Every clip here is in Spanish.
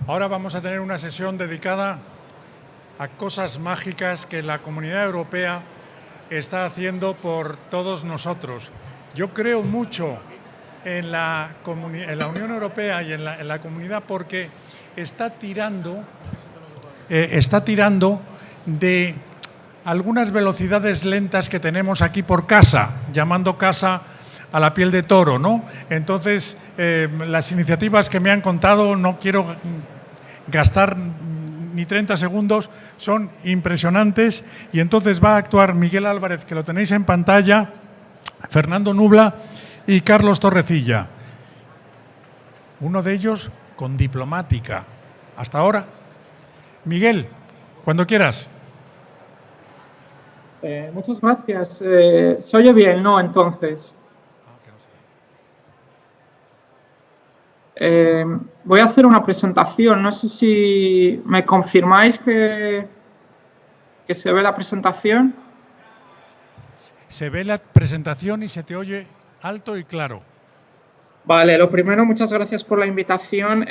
Ahora vamos a tener una sesión dedicada a cosas mágicas que la Comunidad Europea está haciendo por todos nosotros. Yo creo mucho en la Unión Europea y en la comunidad porque está tirando de algunas velocidades lentas que tenemos aquí por casa, llamando casa a la piel de toro, ¿no? Entonces, las iniciativas que me han contado, no quiero gastar ni 30 segundos, son impresionantes, y entonces va a actuar Miguel Álvarez, que lo tenéis en pantalla, Fernando Nubla y Carlos Torrecilla. Uno de ellos con diplomática. Hasta ahora. Miguel, cuando quieras. Muchas gracias. ¿Se oye bien, no? Entonces. Voy a hacer una presentación. No sé si me confirmáis que se ve la presentación. Se ve la presentación y se te oye alto y claro. Vale, lo primero, muchas gracias por la invitación.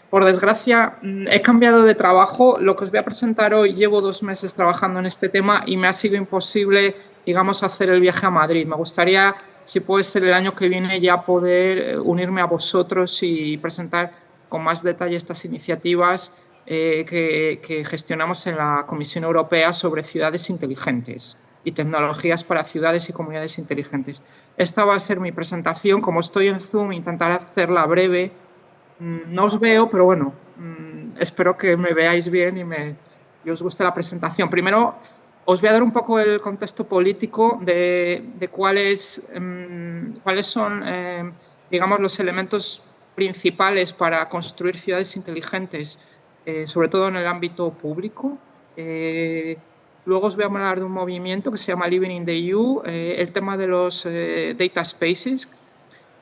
Por desgracia, he cambiado de trabajo. Lo que os voy a presentar hoy, llevo 2 meses trabajando en este tema y me ha sido imposible, digamos, hacer el viaje a Madrid. Me gustaría, si puede ser el año que viene, ya poder unirme a vosotros y presentar con más detalle estas iniciativas que gestionamos en la Comisión Europea sobre ciudades inteligentes y tecnologías para ciudades y comunidades inteligentes. Esta va a ser mi presentación. Como estoy en Zoom, intentaré hacerla breve. No os veo, pero bueno, espero que me veáis bien y os guste la presentación. Primero, os voy a dar un poco el contexto político de cuáles son, digamos, los elementos principales para construir ciudades inteligentes, sobre todo en el ámbito público. Luego os voy a hablar de un movimiento que se llama Living in the EU, el tema de los data spaces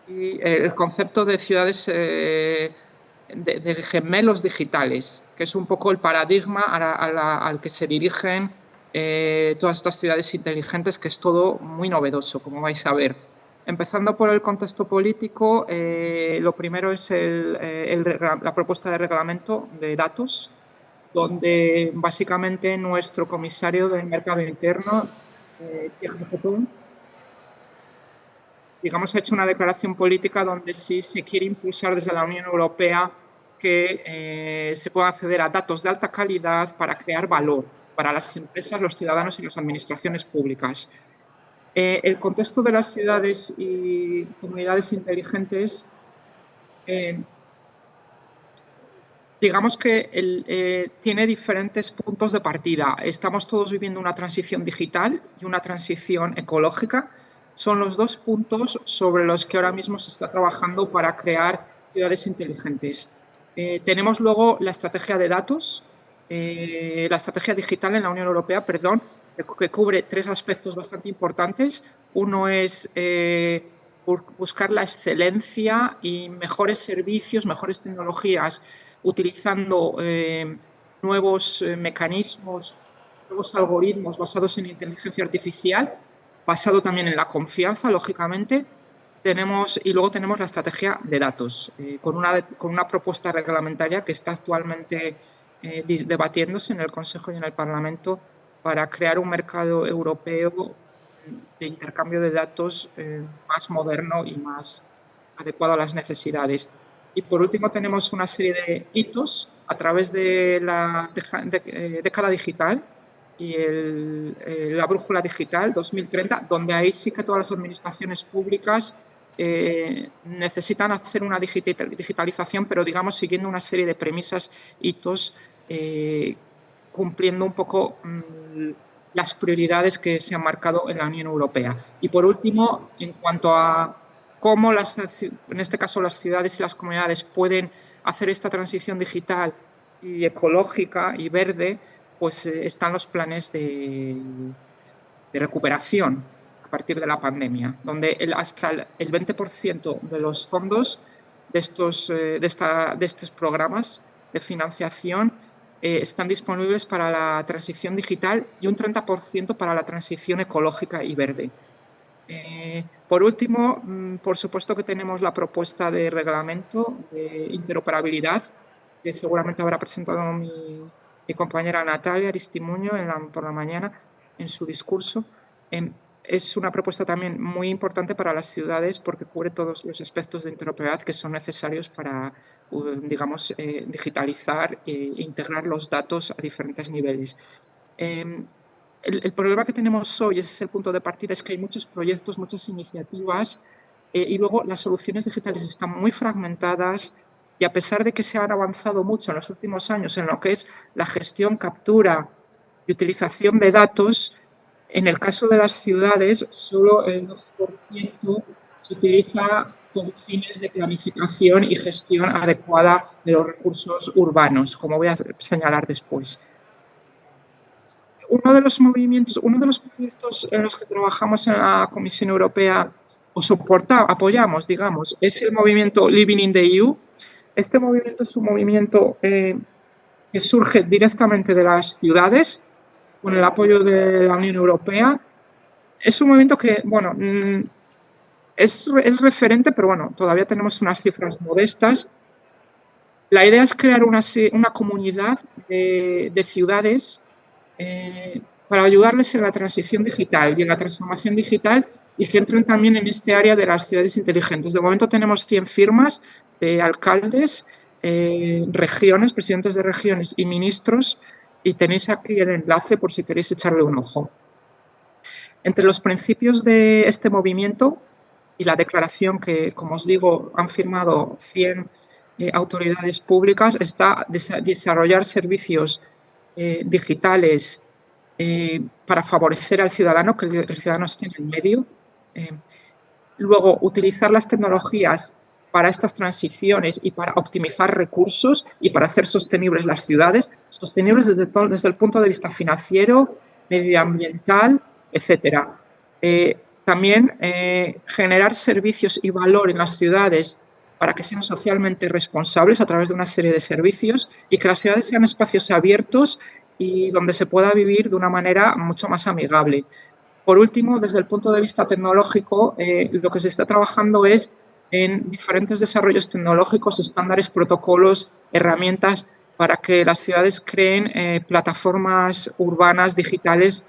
y el concepto de ciudades de gemelos digitales, que es un poco el paradigma al que se dirigen todas estas ciudades inteligentes, que es todo muy novedoso, como vais a ver. Empezando por el contexto político, lo primero es la propuesta de reglamento de datos, donde básicamente nuestro comisario del mercado interno, Thierry Breton, digamos, ha hecho una declaración política donde sí se quiere impulsar desde la Unión Europea que se pueda acceder a datos de alta calidad para crear valor para las empresas, los ciudadanos y las administraciones públicas. El contexto de las ciudades y comunidades inteligentes, digamos que tiene diferentes puntos de partida. Estamos todos viviendo una transición digital y una transición ecológica. Son los 2 puntos sobre los que ahora mismo se está trabajando para crear ciudades inteligentes. Tenemos luego la estrategia de datos, la estrategia digital en la Unión Europea, perdón, que cubre 3 aspectos bastante importantes. Uno es buscar la excelencia y mejores servicios, mejores tecnologías, utilizando nuevos mecanismos, nuevos algoritmos basados en inteligencia artificial, basado también en la confianza, lógicamente. Y luego tenemos la estrategia de datos, con una propuesta reglamentaria que está actualmente debatiéndose en el Consejo y en el Parlamento para crear un mercado europeo de intercambio de datos más moderno y más adecuado a las necesidades. Y por último tenemos una serie de hitos a través de la década digital y la brújula digital 2030, donde ahí sí que todas las administraciones públicas necesitan hacer una digitalización, pero digamos siguiendo una serie de premisas, hitos, cumpliendo un poco las prioridades que se han marcado en la Unión Europea. Y por último, en cuanto a cómo en este caso las ciudades y las comunidades pueden hacer esta transición digital y ecológica y verde, pues están los planes de recuperación a partir de la pandemia, donde hasta el 20% de los fondos de estos programas de financiación están disponibles para la transición digital y un 30% para la transición ecológica y verde. Por último, por supuesto que tenemos la propuesta de reglamento de interoperabilidad, que seguramente habrá presentado mi compañera Natalia Aristimuño por la mañana en su discurso. Es una propuesta también muy importante para las ciudades porque cubre todos los aspectos de interoperabilidad que son necesarios para, digamos, digitalizar e integrar los datos a diferentes niveles. El problema que tenemos hoy, ese es el punto de partida, es que hay muchos proyectos, muchas iniciativas y luego las soluciones digitales están muy fragmentadas y a pesar de que se han avanzado mucho en los últimos años en lo que es la gestión, captura y utilización de datos, en el caso de las ciudades solo el 2% se utiliza con fines de planificación y gestión adecuada de los recursos urbanos, como voy a señalar después. Uno de los proyectos en los que trabajamos en la Comisión Europea o apoyamos, digamos, es el movimiento Living in the EU. Este movimiento es un movimiento que surge directamente de las ciudades con el apoyo de la Unión Europea. Es un movimiento que, bueno, es referente, pero bueno, todavía tenemos unas cifras modestas. La idea es crear una comunidad de ciudades para ayudarles en la transición digital y en la transformación digital y que entren también en este área de las ciudades inteligentes. De momento tenemos 100 firmas de alcaldes, regiones, presidentes de regiones y ministros y tenéis aquí el enlace por si queréis echarle un ojo. Entre los principios de este movimiento y la declaración que, como os digo, han firmado 100 autoridades públicas está desarrollar servicios digitales para favorecer al ciudadano, que el ciudadano esté en el medio. Luego, utilizar las tecnologías para estas transiciones y para optimizar recursos y para hacer sostenibles las ciudades, sostenibles desde el punto de vista financiero, medioambiental, etc. También generar servicios y valor en las ciudades para que sean socialmente responsables a través de una serie de servicios y que las ciudades sean espacios abiertos y donde se pueda vivir de una manera mucho más amigable. Por último, desde el punto de vista tecnológico, lo que se está trabajando es en diferentes desarrollos tecnológicos, estándares, protocolos, herramientas para que las ciudades creen plataformas urbanas digitales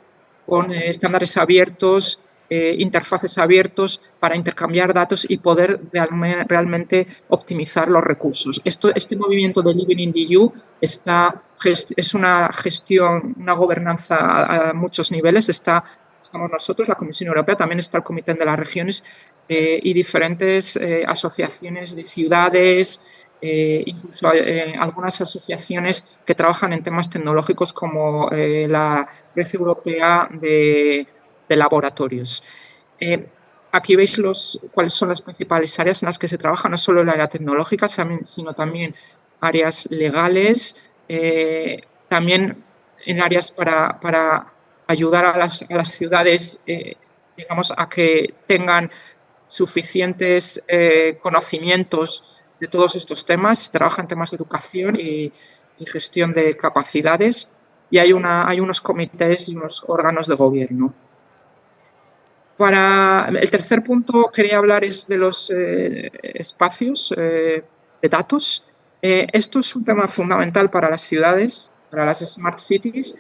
con estándares abiertos, interfaces abiertos para intercambiar datos y poder realmente optimizar los recursos. Este movimiento de Living in the EU es una gestión, una gobernanza a muchos niveles. Estamos nosotros, la Comisión Europea, también está el Comité de las Regiones y diferentes asociaciones de ciudades, incluso algunas asociaciones que trabajan en temas tecnológicos como la Red Europea de laboratorios. Aquí veis cuáles son las principales áreas en las que se trabaja, no solo el área tecnológica, sino también áreas legales, también en áreas para ayudar a las ciudades, digamos, a que tengan suficientes conocimientos de todos estos temas. Se trabaja en temas de educación y gestión de capacidades y hay unos comités y unos órganos de gobierno. El tercer punto quería hablar es de los espacios de datos. Esto es un tema fundamental para las ciudades, para las smart cities,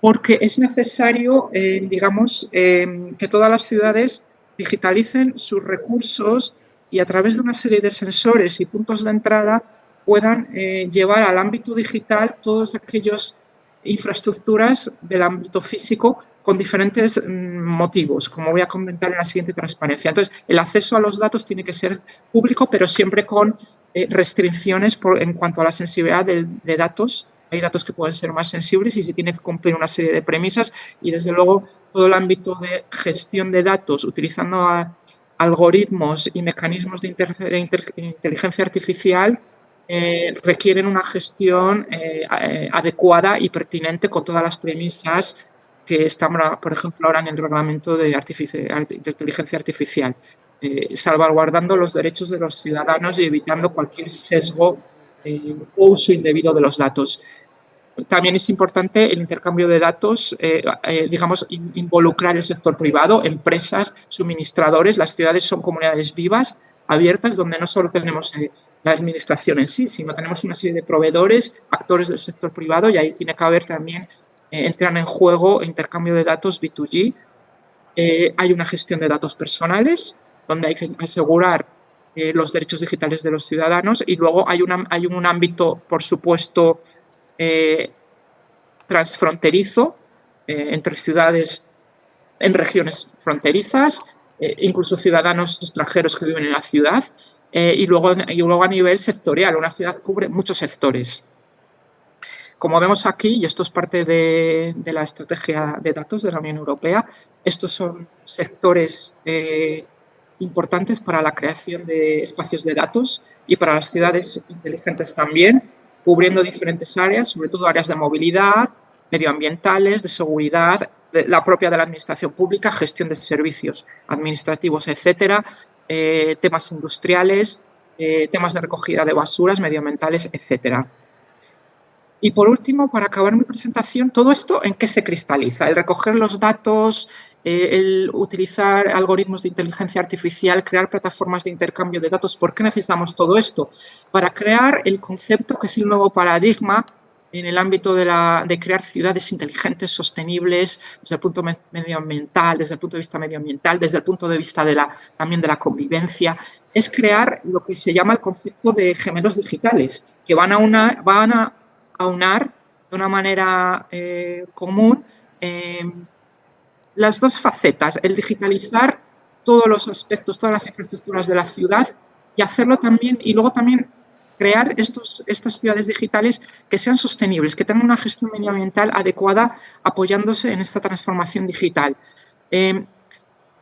porque es necesario, digamos, que todas las ciudades digitalicen sus recursos y a través de una serie de sensores y puntos de entrada puedan llevar al ámbito digital todas aquellas infraestructuras del ámbito físico con diferentes motivos, como voy a comentar en la siguiente transparencia. Entonces, el acceso a los datos tiene que ser público, pero siempre con restricciones en cuanto a la sensibilidad de datos. Hay datos que pueden ser más sensibles y se tiene que cumplir una serie de premisas y, desde luego, todo el ámbito de gestión de datos utilizando algoritmos y mecanismos de inteligencia artificial requieren una gestión adecuada y pertinente con todas las premisas que están, por ejemplo, ahora en el reglamento de inteligencia artificial, salvaguardando los derechos de los ciudadanos y evitando cualquier sesgo o uso indebido de los datos. También es importante el intercambio de datos, digamos, involucrar el sector privado, empresas, suministradores. Las ciudades son comunidades vivas, abiertas, donde no solo tenemos la administración en sí, sino tenemos una serie de proveedores, actores del sector privado, y ahí tiene que haber también, entran en juego intercambio de datos B2G. Hay una gestión de datos personales, donde hay que asegurar los derechos digitales de los ciudadanos, y luego hay un ámbito, por supuesto, transfronterizo entre ciudades en regiones fronterizas, incluso ciudadanos extranjeros que viven en la ciudad, y luego a nivel sectorial. Una ciudad cubre muchos sectores. Como vemos aquí, y esto es parte de la estrategia de datos de la Unión Europea, estos son sectores importantes para la creación de espacios de datos y para las ciudades inteligentes también, cubriendo diferentes áreas, sobre todo áreas de movilidad, medioambientales, de seguridad, la propia de la administración pública, gestión de servicios administrativos, etcétera, temas industriales, temas de recogida de basuras, medioambientales, etcétera. Y por último, para acabar mi presentación, todo esto ¿en qué se cristaliza? El recoger los datos, el utilizar algoritmos de inteligencia artificial, crear plataformas de intercambio de datos. ¿Por qué necesitamos todo esto? Para crear el concepto que es el nuevo paradigma en el ámbito de crear ciudades inteligentes, sostenibles, desde el punto medioambiental, desde el punto de vista medioambiental, desde el punto de vista también de la convivencia. Es crear lo que se llama el concepto de gemelos digitales, que van a aunar de una manera común las dos facetas, el digitalizar todos los aspectos, todas las infraestructuras de la ciudad, y hacerlo también, y luego también crear estas ciudades digitales que sean sostenibles, que tengan una gestión medioambiental adecuada, apoyándose en esta transformación digital.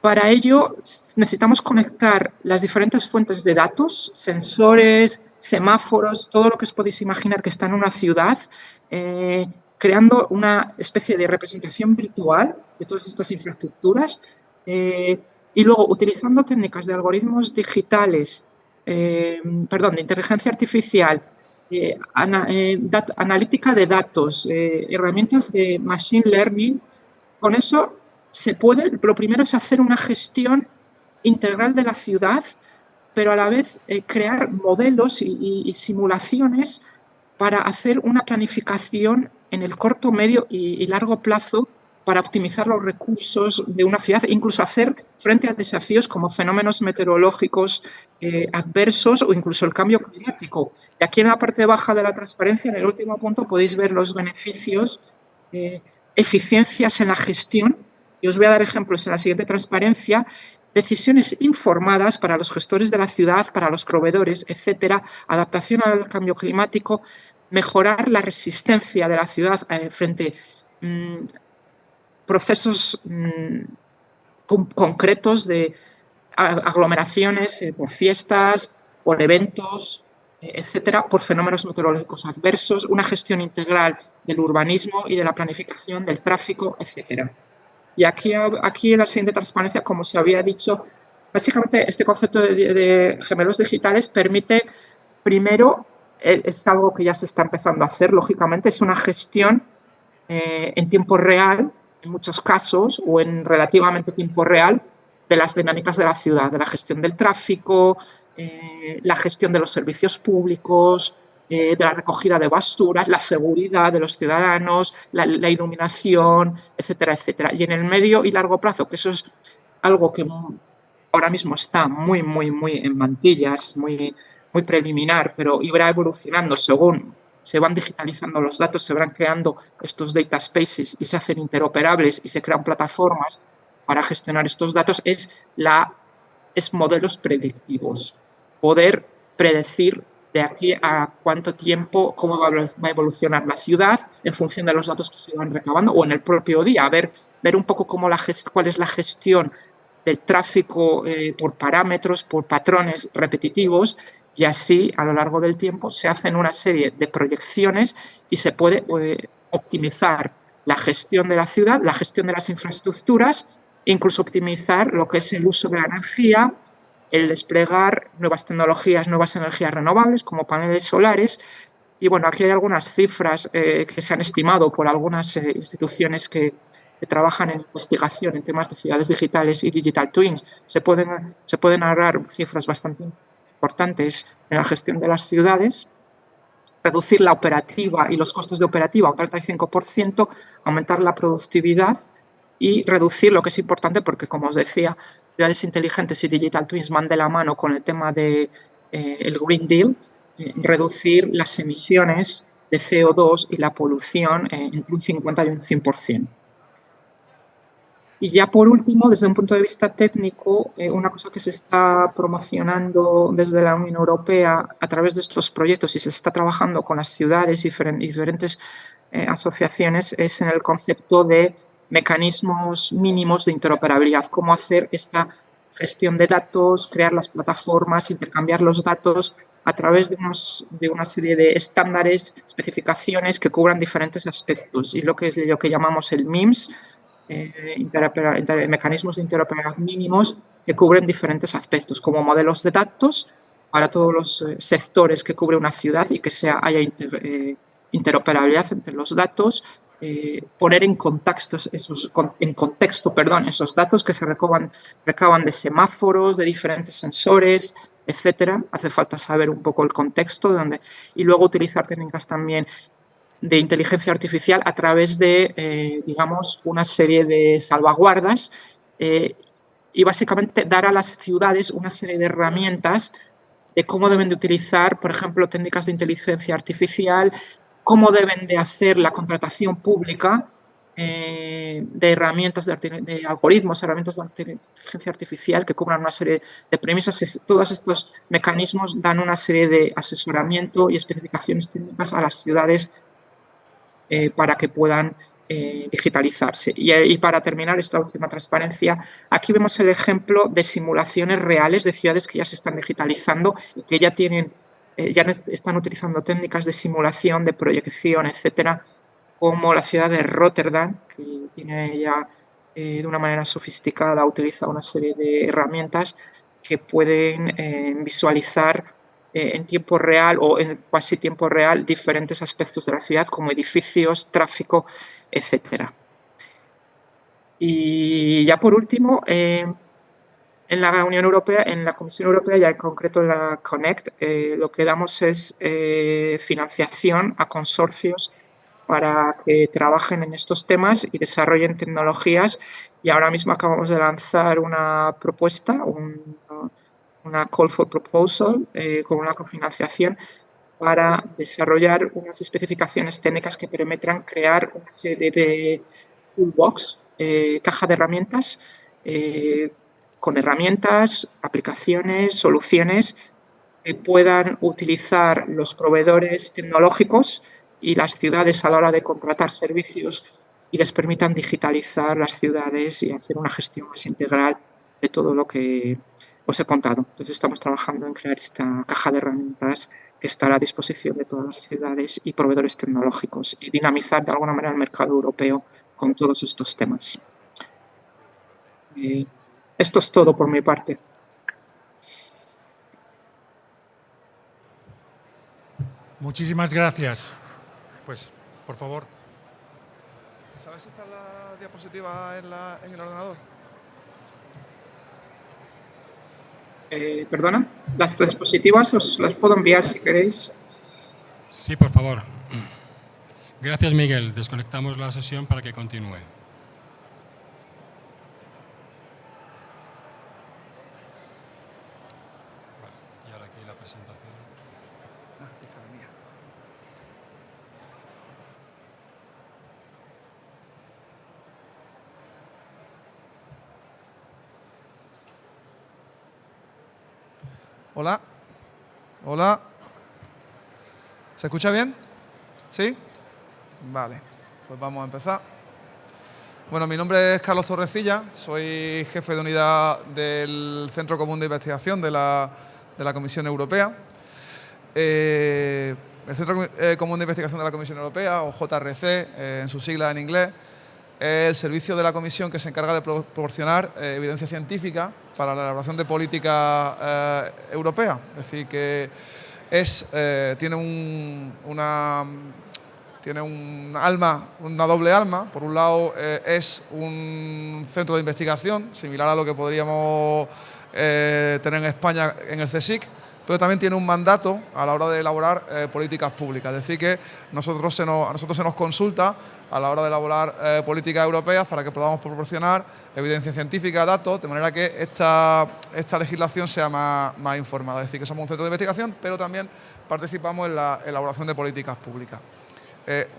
Para ello necesitamos conectar las diferentes fuentes de datos, sensores, semáforos, todo lo que os podéis imaginar que está en una ciudad, creando una especie de representación virtual de todas estas infraestructuras, y luego utilizando técnicas de algoritmos digitales, de inteligencia artificial, analítica de datos, herramientas de machine learning. Con eso lo primero es hacer una gestión integral de la ciudad, pero a la vez crear modelos y simulaciones para hacer una planificación en el corto, medio y largo plazo para optimizar los recursos de una ciudad, incluso hacer frente a desafíos como fenómenos meteorológicos adversos o incluso el cambio climático. Y aquí en la parte baja de la transparencia, en el último punto, podéis ver los beneficios, eficiencias en la gestión, y os voy a dar ejemplos en la siguiente transparencia, decisiones informadas para los gestores de la ciudad, para los proveedores, etcétera, adaptación al cambio climático, mejorar la resistencia de la ciudad frente a procesos concretos de aglomeraciones por fiestas, por eventos, etcétera, por fenómenos meteorológicos adversos, una gestión integral del urbanismo y de la planificación del tráfico, etcétera. Y aquí en la siguiente transparencia, como se había dicho, básicamente este concepto de gemelos digitales permite, primero, es algo que ya se está empezando a hacer, lógicamente, es una gestión en tiempo real, en muchos casos, o en relativamente tiempo real, de las dinámicas de la ciudad, de la gestión del tráfico, la gestión de los servicios públicos, de la recogida de basuras, la seguridad de los ciudadanos, la iluminación, etcétera, etcétera. Y en el medio y largo plazo, que eso es algo que ahora mismo está muy en mantillas, muy preliminar, pero irá evolucionando según se van digitalizando los datos, se van creando estos data spaces y se hacen interoperables y se crean plataformas para gestionar estos datos, es modelos predictivos. Poder predecir de aquí a cuánto tiempo, cómo va a evolucionar la ciudad en función de los datos que se van recabando o en el propio día, ver un poco cuál es la gestión del tráfico por parámetros, por patrones repetitivos, y así a lo largo del tiempo se hacen una serie de proyecciones y se puede optimizar la gestión de la ciudad, la gestión de las infraestructuras, incluso optimizar lo que es el uso de la energía, el desplegar nuevas tecnologías, nuevas energías renovables como paneles solares. Y bueno, aquí hay algunas cifras que se han estimado por algunas instituciones que trabajan en investigación en temas de ciudades digitales y digital twins. Se pueden ahorrar cifras bastante importantes en la gestión de las ciudades, reducir la operativa y los costos de operativa un 35%, aumentar la productividad y reducir lo que es importante porque, como os decía, ciudades inteligentes y digital twins van de la mano con el tema del Green Deal, reducir las emisiones de CO2 y la polución entre un 50 y un 100%. Y ya por último, desde un punto de vista técnico, una cosa que se está promocionando desde la Unión Europea a través de estos proyectos y se está trabajando con las ciudades y diferentes asociaciones es en el concepto de mecanismos mínimos de interoperabilidad, cómo hacer esta gestión de datos, crear las plataformas, intercambiar los datos a través de una serie de estándares, especificaciones que cubran diferentes aspectos y lo que llamamos el MIMS, mecanismos de interoperabilidad mínimos que cubren diferentes aspectos, como modelos de datos para todos los sectores que cubre una ciudad y que haya interoperabilidad entre los datos, poner en contexto esos datos que se recaban de semáforos, de diferentes sensores, etcétera. Hace falta saber un poco el contexto y luego utilizar técnicas también de inteligencia artificial a través de, digamos, una serie de salvaguardas y básicamente dar a las ciudades una serie de herramientas de cómo deben de utilizar, por ejemplo, técnicas de inteligencia artificial, cómo deben de hacer la contratación pública de herramientas, de algoritmos, herramientas de inteligencia artificial que cubran una serie de premisas. Todos estos mecanismos dan una serie de asesoramiento y especificaciones técnicas a las ciudades para que puedan digitalizarse. Y para terminar esta última transparencia, aquí vemos el ejemplo de simulaciones reales de ciudades que ya se están digitalizando y que ya están utilizando técnicas de simulación, de proyección, etcétera, como la ciudad de Rotterdam, que tiene ya de una manera sofisticada utiliza una serie de herramientas que pueden visualizar en tiempo real o en casi tiempo real diferentes aspectos de la ciudad como edificios, tráfico, etcétera. Y ya por último, en la Unión Europea, en la Comisión Europea, ya en concreto en la Connect, lo que damos es financiación a consorcios para que trabajen en estos temas y desarrollen tecnologías. Y ahora mismo acabamos de lanzar una propuesta, una call for proposal con una cofinanciación para desarrollar unas especificaciones técnicas que permitan crear una serie de toolbox, caja de herramientas, con herramientas, aplicaciones, soluciones que puedan utilizar los proveedores tecnológicos y las ciudades a la hora de contratar servicios y les permitan digitalizar las ciudades y hacer una gestión más integral de todo lo que os he contado. Entonces estamos trabajando en crear esta caja de herramientas que estará a disposición de todas las ciudades y proveedores tecnológicos y dinamizar de alguna manera el mercado europeo con todos estos temas. Esto es todo por mi parte. Muchísimas gracias. Pues, por favor. ¿Sabes si está la diapositiva en el ordenador? Perdona, las diapositivas os las puedo enviar si queréis. Sí, por favor. Gracias, Miguel. Desconectamos la sesión para que continúe. Vale. Y ahora aquí la presentación. Aquí está la mía. Hola. Hola. ¿Se escucha bien? ¿Sí? Vale, pues vamos a empezar. Bueno, mi nombre es Carlos Torrecilla, soy jefe de unidad del Centro Común de Investigación de la Comisión Europea. El Centro Común de Investigación de la Comisión Europea, o JRC, en su sigla en inglés, es el servicio de la Comisión que se encarga de proporcionar evidencia científica para la elaboración de política europea. Es decir, que tiene una doble alma. Por un lado, es un centro de investigación, similar a lo que podríamos tener en España en el CSIC, pero también tiene un mandato a la hora de elaborar políticas públicas. Es decir, que a nosotros se nos consulta a la hora de elaborar políticas europeas para que podamos proporcionar evidencia científica, datos, de manera que esta legislación sea más informada. Es decir, que somos un centro de investigación, pero también participamos en la elaboración de políticas públicas.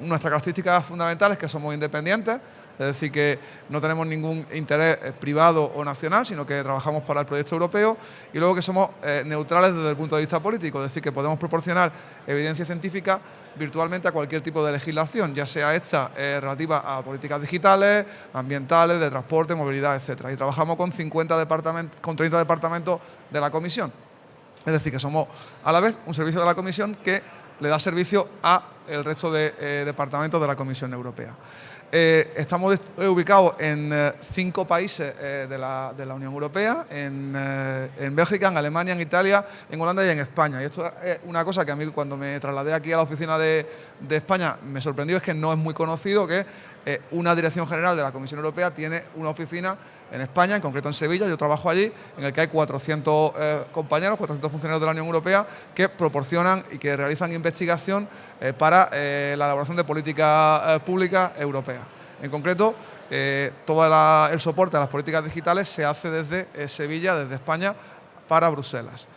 Nuestra característica fundamental es que somos independientes, es decir, que no tenemos ningún interés privado o nacional, sino que trabajamos para el proyecto europeo, y luego que somos neutrales desde el punto de vista político, es decir, que podemos proporcionar evidencia científica virtualmente a cualquier tipo de legislación, ya sea esta relativa a políticas digitales, ambientales, de transporte, movilidad, etcétera. Y trabajamos con 30 departamentos de la Comisión. Es decir, que somos a la vez un servicio de la Comisión que le da servicio al resto de departamentos de la Comisión Europea. Estamos ubicados en 5 países de la Unión Europea, en Bélgica, en Alemania, en Italia, en Holanda y en España. Y esto es una cosa que a mí, cuando me trasladé aquí a la oficina de España, me sorprendió, es que no es muy conocido que una dirección general de la Comisión Europea tiene una oficina en España, en concreto en Sevilla. Yo trabajo allí, en el que hay 400 compañeros, 400 funcionarios de la Unión Europea que proporcionan y que realizan investigación para la elaboración de políticas públicas europeas. En concreto, todo el soporte a las políticas digitales se hace desde Sevilla, desde España, para Bruselas.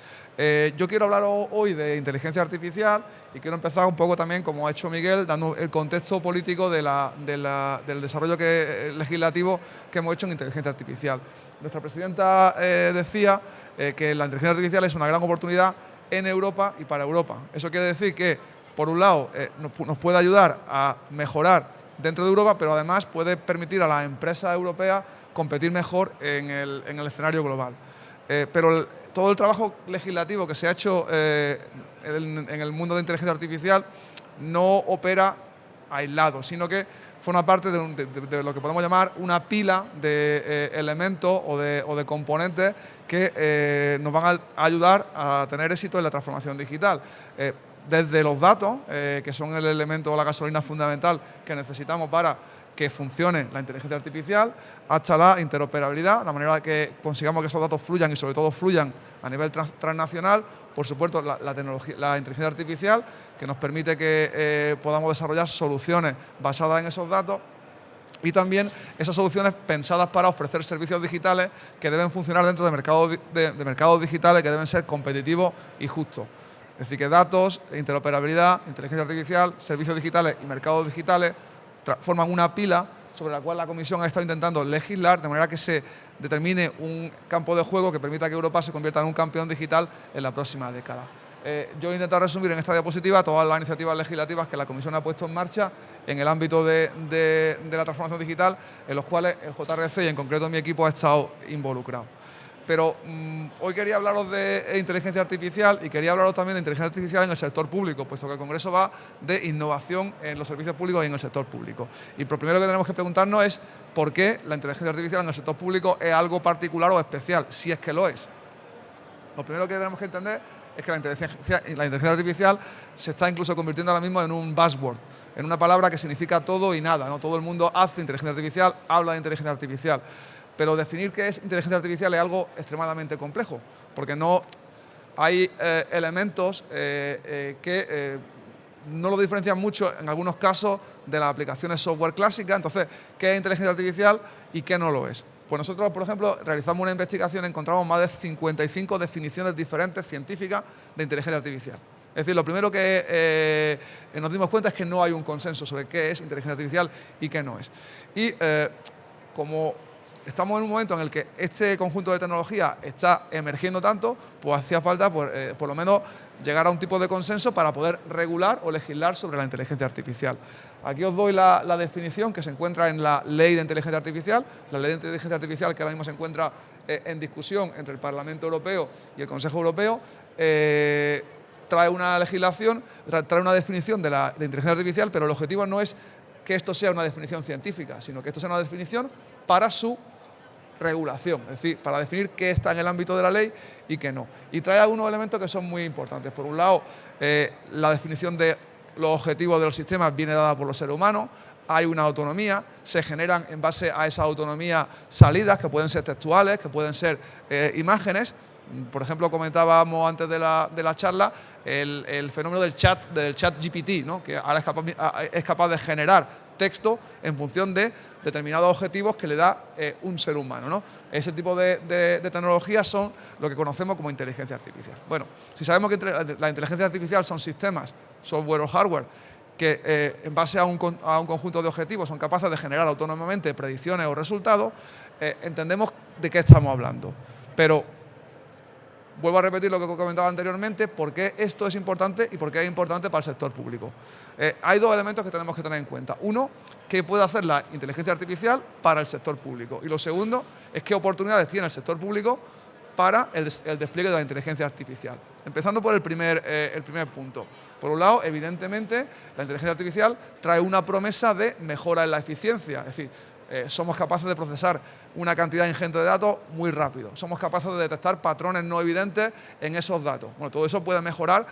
Yo quiero hablar hoy de inteligencia artificial y quiero empezar un poco también, como ha hecho Miguel, dando el contexto político del desarrollo legislativo que hemos hecho en inteligencia artificial. Nuestra presidenta decía que la inteligencia artificial es una gran oportunidad en Europa y para Europa. Eso quiere decir que, por un lado, nos puede ayudar a mejorar dentro de Europa, pero además puede permitir a las empresas europeas competir mejor en el escenario global. Pero todo el trabajo legislativo que se ha hecho en el mundo de inteligencia artificial no opera aislado, sino que forma parte de lo que podemos llamar una pila de elementos o de componentes que nos van a ayudar a tener éxito en la transformación digital. Desde los datos, que son el elemento o la gasolina fundamental que necesitamos para que funcione la inteligencia artificial, hasta la interoperabilidad, la manera de que consigamos que esos datos fluyan y sobre todo fluyan a nivel transnacional. Por supuesto, la inteligencia artificial, que nos permite que podamos desarrollar soluciones basadas en esos datos, y también esas soluciones pensadas para ofrecer servicios digitales que deben funcionar dentro de mercados digitales que deben ser competitivos y justos. Es decir, que datos, interoperabilidad, inteligencia artificial, servicios digitales y mercados digitales forman una pila sobre la cual la Comisión ha estado intentando legislar de manera que se determine un campo de juego que permita que Europa se convierta en un campeón digital en la próxima década. Yo he intentado resumir en esta diapositiva todas las iniciativas legislativas que la Comisión ha puesto en marcha en el ámbito de la transformación digital, en los cuales el JRC y en concreto mi equipo ha estado involucrado. Pero hoy quería hablaros de inteligencia artificial y quería hablaros también de inteligencia artificial en el sector público, puesto que el Congreso va de innovación en los servicios públicos y en el sector público. Y lo primero que tenemos que preguntarnos es por qué la inteligencia artificial en el sector público es algo particular o especial, si es que lo es. Lo primero que tenemos que entender es que la inteligencia artificial se está incluso convirtiendo ahora mismo en un buzzword, en una palabra que significa todo y nada, ¿no? Todo el mundo hace inteligencia artificial, habla de inteligencia artificial. Pero definir qué es inteligencia artificial es algo extremadamente complejo, porque no hay elementos que no lo diferencian mucho en algunos casos de las aplicaciones software clásicas. Entonces, ¿qué es inteligencia artificial y qué no lo es? Pues nosotros, por ejemplo, realizamos una investigación y encontramos más de 55 definiciones diferentes científicas de inteligencia artificial. Es decir, lo primero que nos dimos cuenta es que no hay un consenso sobre qué es inteligencia artificial y qué no es. Y como estamos en un momento en el que este conjunto de tecnología está emergiendo tanto, pues hacía falta por lo menos llegar a un tipo de consenso para poder regular o legislar sobre la inteligencia artificial. Aquí os doy la definición que se encuentra en la Ley de Inteligencia Artificial. La Ley de Inteligencia Artificial, que ahora mismo se encuentra en discusión entre el Parlamento Europeo y el Consejo Europeo, trae una legislación, trae una definición de inteligencia artificial, pero el objetivo no es que esto sea una definición científica, sino que esto sea una definición para su regulación, es decir, para definir qué está en el ámbito de la ley y qué no. Y trae algunos elementos que son muy importantes. Por un lado, la definición de los objetivos de los sistemas viene dada por los seres humanos, hay una autonomía, se generan en base a esa autonomía salidas que pueden ser textuales, que pueden ser imágenes, Por ejemplo, comentábamos antes de la charla el fenómeno del chat GPT, ¿no? Que ahora es capaz de generar texto en función de determinados objetivos que le da un ser humano, ¿no? Ese tipo de tecnologías son lo que conocemos como inteligencia artificial. Bueno, si sabemos que la inteligencia artificial son sistemas, software o hardware, que en base a un conjunto de objetivos son capaces de generar autónomamente predicciones o resultados, entendemos de qué estamos hablando. Pero vuelvo a repetir lo que comentaba anteriormente, por qué esto es importante y por qué es importante para el sector público. Hay dos elementos que tenemos que tener en cuenta. Uno, qué puede hacer la inteligencia artificial para el sector público. Y lo segundo es qué oportunidades tiene el sector público para el despliegue de la inteligencia artificial. Empezando por el primer punto. Por un lado, evidentemente, la inteligencia artificial trae una promesa de mejora en la eficiencia. Es decir, somos capaces de procesar una cantidad ingente de datos muy rápido. Somos capaces de detectar patrones no evidentes en esos datos. Bueno, todo eso puede mejorar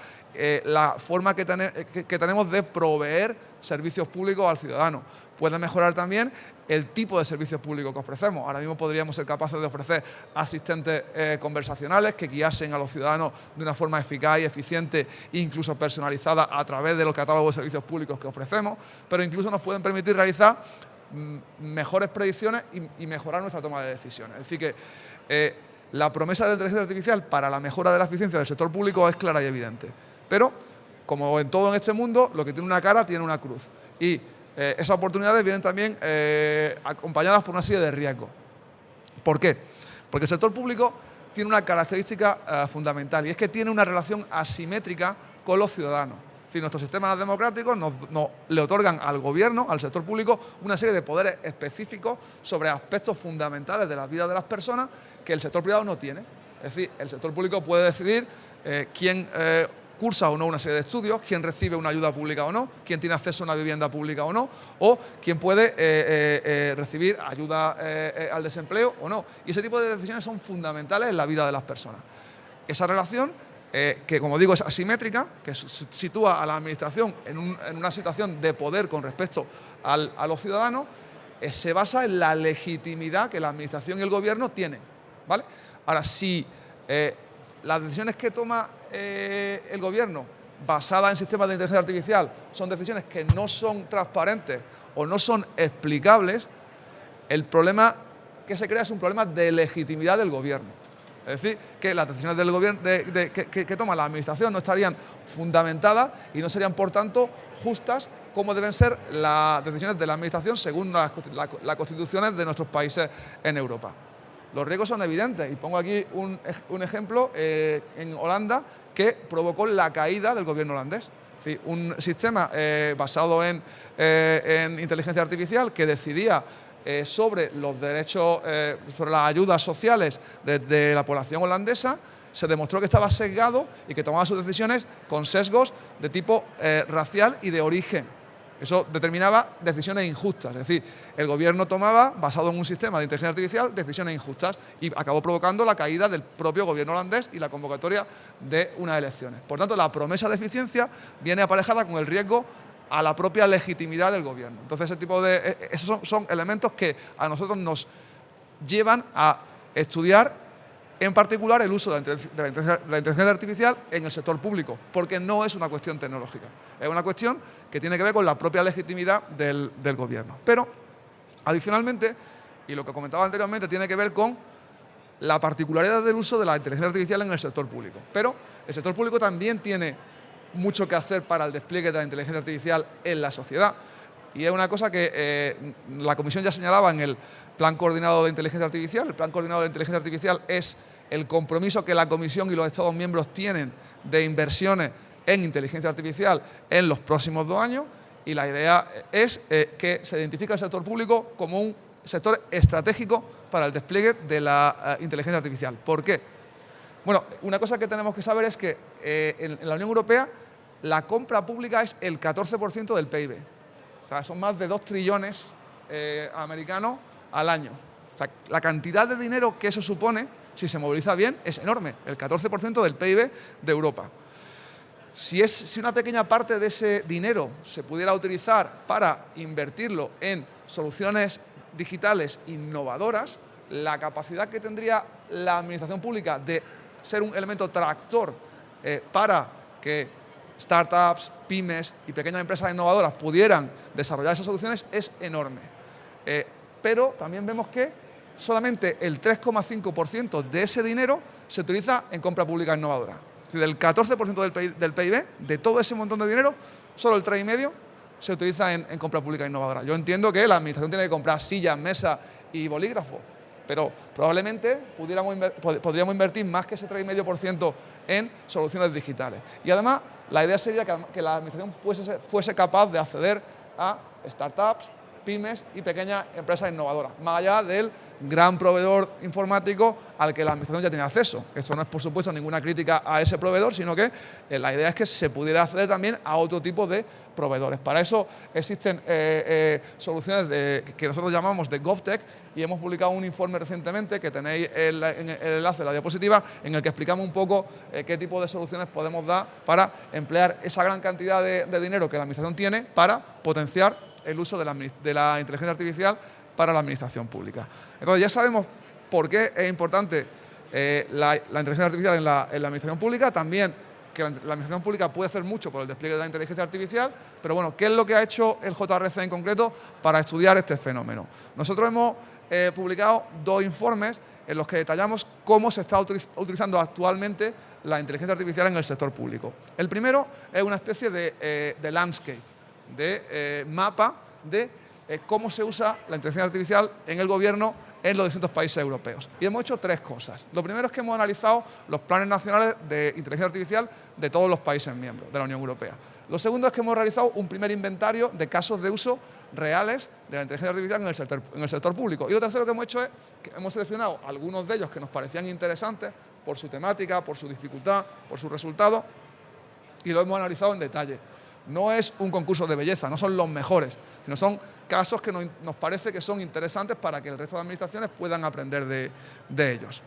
la forma que tenemos de proveer servicios públicos al ciudadano. Puede mejorar también el tipo de servicios públicos que ofrecemos. Ahora mismo podríamos ser capaces de ofrecer asistentes conversacionales que guiasen a los ciudadanos de una forma eficaz y eficiente, incluso personalizada a través de los catálogos de servicios públicos que ofrecemos, pero incluso nos pueden permitir realizar mejores predicciones y mejorar nuestra toma de decisiones. Es decir que la promesa de la inteligencia artificial para la mejora de la eficiencia del sector público es clara y evidente. Pero, como en todo en este mundo, lo que tiene una cara tiene una cruz. Y esas oportunidades vienen también acompañadas por una serie de riesgos. ¿Por qué? Porque el sector público tiene una característica fundamental, y es que tiene una relación asimétrica con los ciudadanos. Es decir, nuestros sistemas democráticos le otorgan al gobierno, al sector público, una serie de poderes específicos sobre aspectos fundamentales de la vida de las personas que el sector privado no tiene. Es decir, el sector público puede decidir quién cursa o no una serie de estudios, quién recibe una ayuda pública o no, quién tiene acceso a una vivienda pública o no, o quién puede recibir ayuda al desempleo o no. Y ese tipo de decisiones son fundamentales en la vida de las personas. Esa relación, que como digo es asimétrica, que sitúa a la administración en una situación de poder con respecto a los ciudadanos, se basa en la legitimidad que la administración y el gobierno tienen, ¿vale? Ahora, si las decisiones que toma el gobierno basadas en sistemas de inteligencia artificial son decisiones que no son transparentes o no son explicables, el problema que se crea es un problema de legitimidad del gobierno. Es decir, que las decisiones del gobierno que toma la administración no estarían fundamentadas y no serían, por tanto, justas como deben ser las decisiones de la administración según las constituciones de nuestros países en Europa. Los riesgos son evidentes, y pongo aquí un ejemplo en Holanda que provocó la caída del gobierno holandés. Es decir, un sistema basado en inteligencia artificial que decidía sobre los derechos, sobre las ayudas sociales de la población holandesa, se demostró que estaba sesgado y que tomaba sus decisiones con sesgos de tipo racial y de origen. Eso determinaba decisiones injustas. Es decir, el gobierno tomaba, basado en un sistema de inteligencia artificial, decisiones injustas y acabó provocando la caída del propio gobierno holandés y la convocatoria de unas elecciones. Por tanto, la promesa de eficiencia viene aparejada con el riesgo a la propia legitimidad del gobierno. Entonces, esos son elementos que a nosotros nos llevan a estudiar en particular el uso de la inteligencia artificial en el sector público, porque no es una cuestión tecnológica, es una cuestión que tiene que ver con la propia legitimidad del gobierno. Pero, adicionalmente, y lo que comentaba anteriormente, tiene que ver con la particularidad del uso de la inteligencia artificial en el sector público. Pero el sector público también tiene mucho que hacer para el despliegue de la inteligencia artificial en la sociedad. Y es una cosa que la Comisión ya señalaba en el Plan Coordinado de Inteligencia Artificial. El Plan Coordinado de Inteligencia Artificial es el compromiso que la Comisión y los Estados miembros tienen de inversiones en inteligencia artificial en los próximos 2 años, y la idea es que se identifique el sector público como un sector estratégico para el despliegue de la inteligencia artificial. ¿Por qué? Bueno, una cosa que tenemos que saber es que en la Unión Europea la compra pública es el 14% del PIB. O sea, son más de 2 trillones americanos al año. O sea, la cantidad de dinero que eso supone, si se moviliza bien, es enorme. El 14% del PIB de Europa. Si una pequeña parte de ese dinero se pudiera utilizar para invertirlo en soluciones digitales innovadoras, la capacidad que tendría la administración pública de ser un elemento tractor para que startups, pymes y pequeñas empresas innovadoras pudieran desarrollar esas soluciones es enorme. Pero también vemos que solamente el 3,5% de ese dinero se utiliza en compra pública innovadora. Es decir, del 14% del PIB, de todo ese montón de dinero, solo el 3,5% se utiliza en compra pública innovadora. Yo entiendo que la administración tiene que comprar sillas, mesas y bolígrafos, pero probablemente podríamos invertir más que ese 3,5% en soluciones digitales. Y además, la idea sería que la administración fuese capaz de acceder a startups, pymes y pequeñas empresas innovadoras, más allá del gran proveedor informático al que la administración ya tiene acceso. Esto no es, por supuesto, ninguna crítica a ese proveedor, sino que la idea es que se pudiera acceder también a otro tipo de proveedores. Para eso existen soluciones que nosotros llamamos de GovTech, y hemos publicado un informe recientemente, que tenéis el enlace de la diapositiva, en el que explicamos un poco qué tipo de soluciones podemos dar para emplear esa gran cantidad de dinero que la administración tiene para potenciar el uso de la inteligencia artificial para la administración pública. Entonces ya sabemos por qué es importante la inteligencia artificial en la administración pública, también que la administración pública puede hacer mucho por el despliegue de la inteligencia artificial, pero bueno, ¿qué es lo que ha hecho el JRC en concreto para estudiar este fenómeno? Nosotros hemos publicado 2 informes en los que detallamos cómo se está utilizando actualmente la inteligencia artificial en el sector público. El primero es una especie de landscape, de mapa de cómo se usa la inteligencia artificial en el gobierno en los distintos países europeos. Y hemos hecho 3 cosas. Lo primero es que hemos analizado los planes nacionales de inteligencia artificial de todos los países miembros de la Unión Europea. Lo segundo es que hemos realizado un primer inventario de casos de uso reales de la inteligencia artificial en el sector público. Y lo tercero que hemos hecho es que hemos seleccionado algunos de ellos que nos parecían interesantes por su temática, por su dificultad, por sus resultados, y lo hemos analizado en detalle. No es un concurso de belleza, no son los mejores, sino son casos que nos parece que son interesantes para que el resto de administraciones puedan aprender de ellos.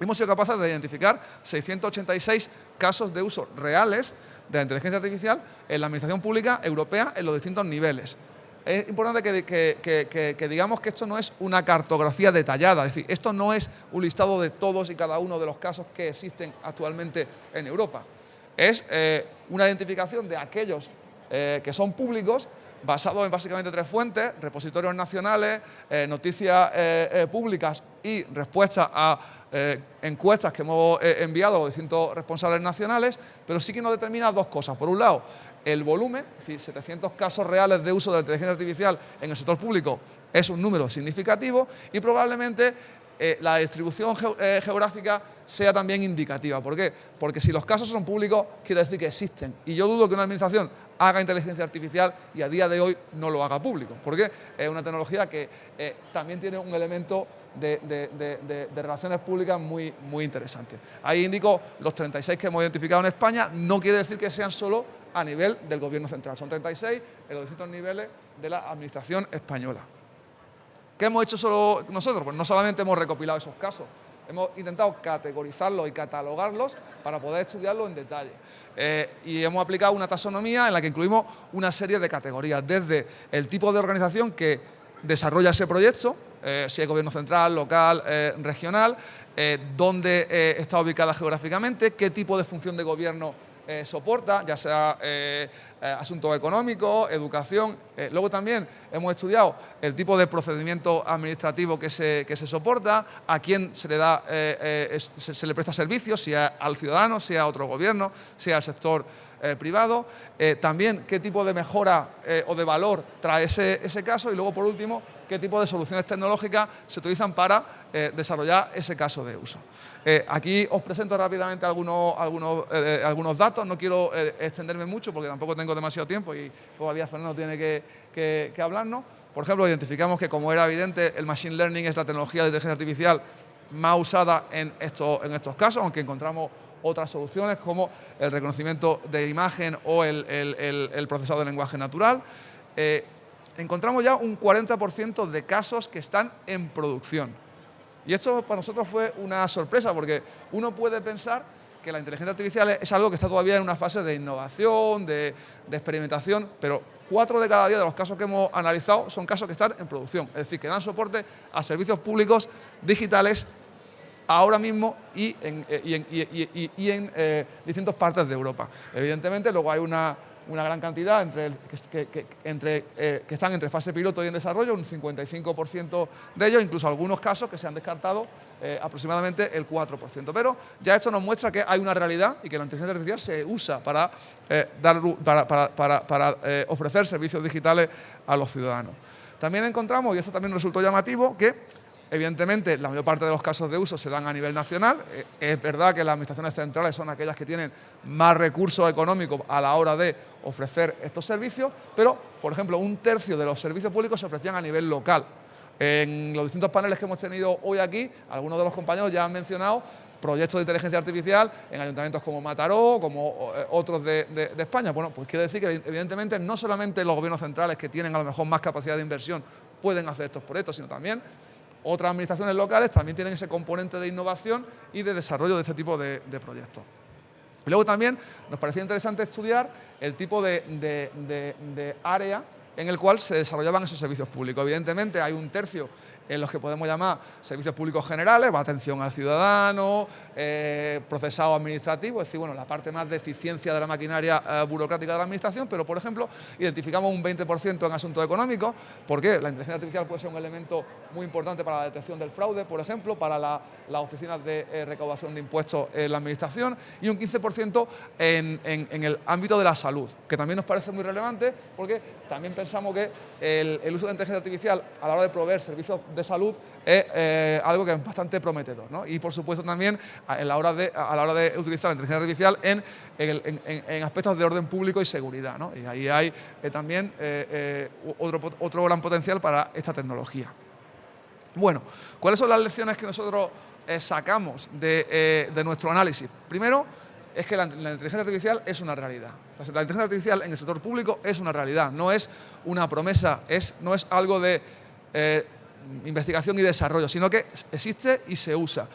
Hemos sido capaces de identificar 686 casos de uso reales de la inteligencia artificial en la administración pública europea en los distintos niveles. Es importante que digamos que esto no es una cartografía detallada, es decir, esto no es un listado de todos y cada uno de los casos que existen actualmente en Europa. Es una identificación de aquellos que son públicos, basado en básicamente 3 fuentes: repositorios nacionales, noticias públicas y respuestas a encuestas que hemos enviado a los distintos responsables nacionales, pero sí que nos determina 2 cosas. Por un lado, el volumen, es decir, 700 casos reales de uso de la inteligencia artificial en el sector público es un número significativo, y probablemente la distribución geográfica sea también indicativa. ¿Por qué? Porque si los casos son públicos, quiere decir que existen. Y yo dudo que una administración haga inteligencia artificial y a día de hoy no lo haga público, porque es una tecnología que también tiene un elemento de relaciones públicas muy, muy interesante. Ahí indico los 36 que hemos identificado en España. No quiere decir que sean solo a nivel del Gobierno central, son 36 en los distintos niveles de la administración española. ¿Qué hemos hecho solo nosotros? Pues no solamente hemos recopilado esos casos, hemos intentado categorizarlos y catalogarlos para poder estudiarlos en detalle. Y hemos aplicado una taxonomía en la que incluimos una serie de categorías, desde el tipo de organización que desarrolla ese proyecto, si es gobierno central, local, regional, dónde está ubicada geográficamente, qué tipo de función de gobierno soporta, ya sea asuntos económicos, educación. Luego también hemos estudiado el tipo de procedimiento administrativo que se soporta, a quién se le presta servicio, si es al ciudadano, si es a otro gobierno, si es al sector privado. También qué tipo de mejora o de valor trae ese caso, y luego, por último, qué tipo de soluciones tecnológicas se utilizan para desarrollar ese caso de uso. Aquí os presento rápidamente algunos datos. No quiero extenderme mucho porque tampoco tengo demasiado tiempo y todavía Fernando tiene que hablarnos. Por ejemplo, identificamos que, como era evidente, el Machine Learning es la tecnología de inteligencia artificial más usada en estos casos, aunque encontramos otras soluciones como el reconocimiento de imagen o el procesado de lenguaje natural. Encontramos ya un 40% de casos que están en producción. Y esto para nosotros fue una sorpresa, porque uno puede pensar que la inteligencia artificial es algo que está todavía en una fase de innovación, de experimentación, pero 4 de cada 10 de los casos que hemos analizado son casos que están en producción, es decir, que dan soporte a servicios públicos digitales ahora mismo y en distintas partes de Europa. Evidentemente, luego hay una gran cantidad que están entre fase piloto y en desarrollo, un 55% de ellos, incluso algunos casos que se han descartado aproximadamente el 4%. Pero ya esto nos muestra que hay una realidad y que la inteligencia artificial se usa para ofrecer servicios digitales a los ciudadanos. También encontramos, y esto también resultó llamativo, que evidentemente la mayor parte de los casos de uso se dan a nivel nacional. Es verdad que las administraciones centrales son aquellas que tienen más recursos económicos a la hora de ofrecer estos servicios, pero, por ejemplo, un tercio de los servicios públicos se ofrecían a nivel local. En los distintos paneles que hemos tenido hoy aquí, algunos de los compañeros ya han mencionado proyectos de inteligencia artificial en ayuntamientos como Mataró, como otros de España. Bueno, pues quiere decir que evidentemente no solamente los gobiernos centrales que tienen a lo mejor más capacidad de inversión pueden hacer estos proyectos, sino también otras administraciones locales también tienen ese componente de innovación y de desarrollo de este tipo de proyectos. Y luego también nos parecía interesante estudiar el tipo de área en el cual se desarrollaban esos servicios públicos. Evidentemente hay un tercio en los que podemos llamar servicios públicos generales, atención al ciudadano, procesado administrativo, es decir, bueno, la parte más de eficiencia de la maquinaria burocrática de la administración, pero, por ejemplo, identificamos un 20% en asuntos económicos. ¿Por qué? La inteligencia artificial puede ser un elemento muy importante para la detección del fraude, por ejemplo, para las oficinas de recaudación de impuestos en la administración, y un 15% en el ámbito de la salud, que también nos parece muy relevante porque también pensamos que el uso de la inteligencia artificial a la hora de proveer servicios de salud es algo que es bastante prometedor, ¿no? Y por supuesto también a la hora de utilizar la inteligencia artificial en aspectos de orden público y seguridad, ¿no? Y ahí hay también otro gran potencial para esta tecnología. Bueno, ¿cuáles son las lecciones que nosotros sacamos de nuestro análisis? Primero, es que la inteligencia artificial es una realidad. La inteligencia artificial en el sector público es una realidad, no es una promesa, no es algo de investigación y desarrollo, sino que existe y se usa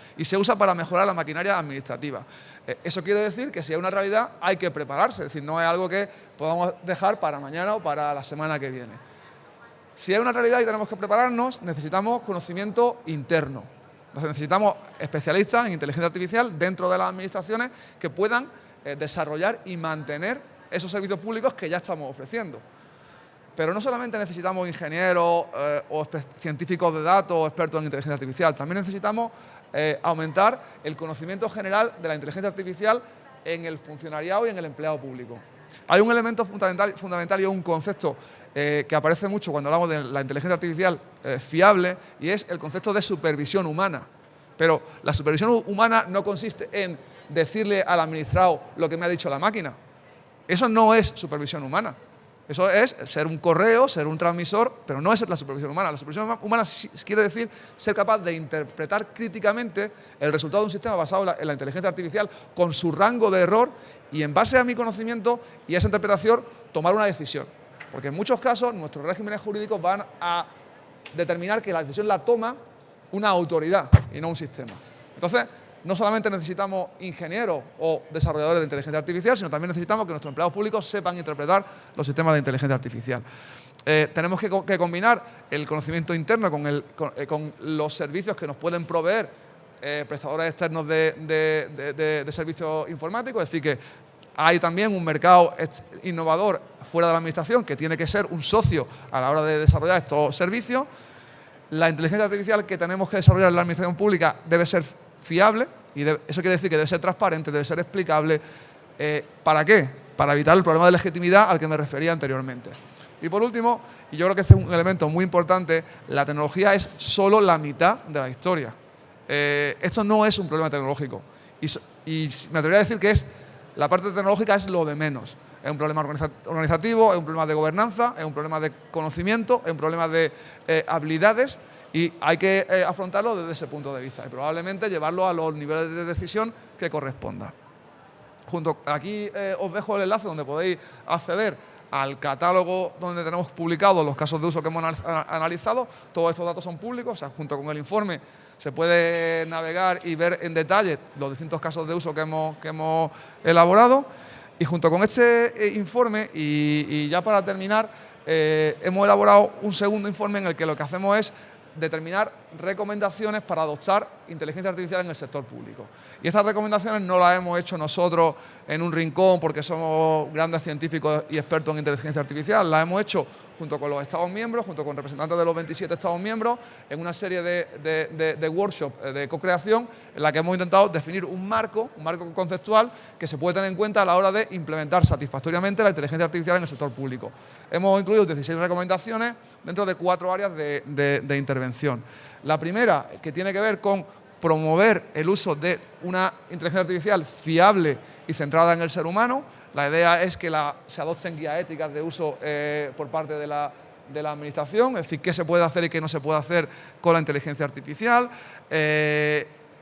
para mejorar la maquinaria administrativa. Eso quiere decir que si hay una realidad hay que prepararse, es decir, no es algo que podamos dejar para mañana o para la semana que viene. Si hay una realidad y tenemos que prepararnos, necesitamos conocimiento interno. Necesitamos especialistas en inteligencia artificial dentro de las administraciones que puedan desarrollar y mantener esos servicios públicos que ya estamos ofreciendo. Pero no solamente necesitamos ingenieros o científicos de datos o expertos en inteligencia artificial, también necesitamos aumentar el conocimiento general de la inteligencia artificial en el funcionariado y en el empleado público. Hay un elemento fundamental y un concepto que aparece mucho cuando hablamos de la inteligencia artificial fiable, y es el concepto de supervisión humana. Pero la supervisión humana no consiste en decirle al administrado lo que me ha dicho la máquina. Eso no es supervisión humana. Eso es ser un correo, ser un transmisor, pero no es la supervisión humana. La supervisión humana quiere decir ser capaz de interpretar críticamente el resultado de un sistema basado en la inteligencia artificial con su rango de error y, en base a mi conocimiento y a esa interpretación, tomar una decisión. Porque en muchos casos nuestros regímenes jurídicos van a determinar que la decisión la toma una autoridad y no un sistema. Entonces, no solamente necesitamos ingenieros o desarrolladores de inteligencia artificial, sino también necesitamos que nuestros empleados públicos sepan interpretar los sistemas de inteligencia artificial. Tenemos que combinar el conocimiento interno con los servicios que nos pueden proveer prestadores externos de servicios informáticos, es decir, que hay también un mercado innovador fuera de la administración que tiene que ser un socio a la hora de desarrollar estos servicios. La inteligencia artificial que tenemos que desarrollar en la administración pública debe ser fiable, y eso quiere decir que debe ser transparente, debe ser explicable. ¿Para qué? Para evitar el problema de legitimidad al que me refería anteriormente. Y por último, y yo creo que este es un elemento muy importante, la tecnología es solo la mitad de la historia. Esto no es un problema tecnológico, y me atrevería a decir que la parte tecnológica es lo de menos. Es un problema organizativo, es un problema de gobernanza, es un problema de conocimiento, es un problema de habilidades, y hay que afrontarlo desde ese punto de vista y probablemente llevarlo a los niveles de decisión que corresponda. Aquí os dejo el enlace donde podéis acceder al catálogo donde tenemos publicados los casos de uso que hemos analizado. Todos estos datos son públicos, o sea, junto con el informe se puede navegar y ver en detalle los distintos casos de uso que hemos elaborado. Y junto con este informe, y ya para terminar, hemos elaborado un segundo informe en el que lo que hacemos es determinar recomendaciones para adoptar inteligencia artificial en el sector público. Y estas recomendaciones no las hemos hecho nosotros en un rincón porque somos grandes científicos y expertos en inteligencia artificial, las hemos hecho junto con los Estados miembros, junto con representantes de los 27 Estados miembros, en una serie de workshops de co-creación en la que hemos intentado definir un marco conceptual que se puede tener en cuenta a la hora de implementar satisfactoriamente la inteligencia artificial en el sector público. Hemos incluido 16 recomendaciones dentro de 4 áreas de intervención. La primera, que tiene que ver con promover el uso de una inteligencia artificial fiable y centrada en el ser humano. La idea es que se adopten guías éticas de uso por parte de la administración, es decir, qué se puede hacer y qué no se puede hacer con la inteligencia artificial,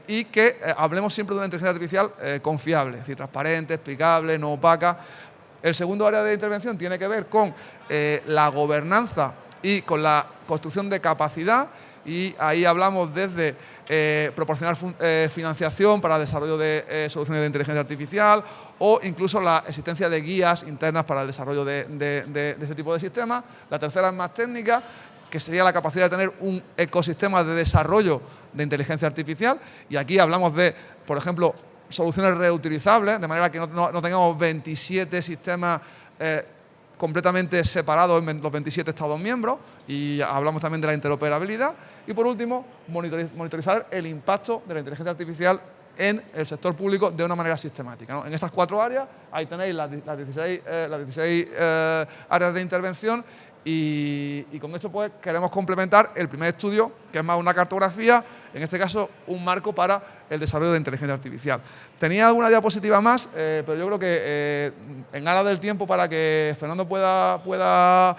y que hablemos siempre de una inteligencia artificial confiable, es decir, transparente, explicable, no opaca. El segundo área de intervención tiene que ver con la gobernanza y con la construcción de capacidad, y ahí hablamos desde proporcionar financiación para el desarrollo de soluciones de inteligencia artificial o incluso la existencia de guías internas para el desarrollo de este tipo de sistemas. La tercera es más técnica, que sería la capacidad de tener un ecosistema de desarrollo de inteligencia artificial, y aquí hablamos de, por ejemplo, soluciones reutilizables, de manera que no tengamos 27 sistemas completamente separados en los 27 Estados miembros, y hablamos también de la interoperabilidad. Y por último, monitorizar el impacto de la inteligencia artificial en el sector público de una manera sistemática, ¿no? En estas 4 áreas, ahí tenéis las 16 áreas de intervención, y con esto pues queremos complementar el primer estudio, que es más una cartografía, en este caso un marco para el desarrollo de inteligencia artificial. Tenía alguna diapositiva más, pero yo creo que en aras del tiempo, para que Fernando pueda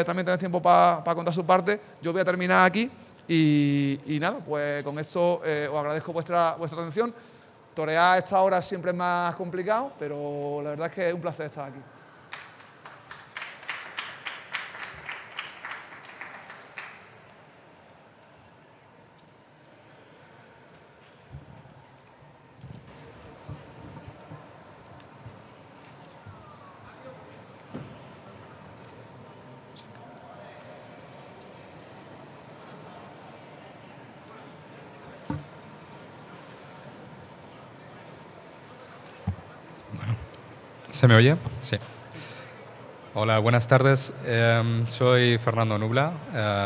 también tener tiempo para contar su parte, yo voy a terminar aquí. Y nada, pues con esto os agradezco vuestra atención. Torear a esta hora siempre es más complicado, pero la verdad es que es un placer estar aquí. ¿Se me oye? Sí. Hola, buenas tardes. Soy Fernando Nubla,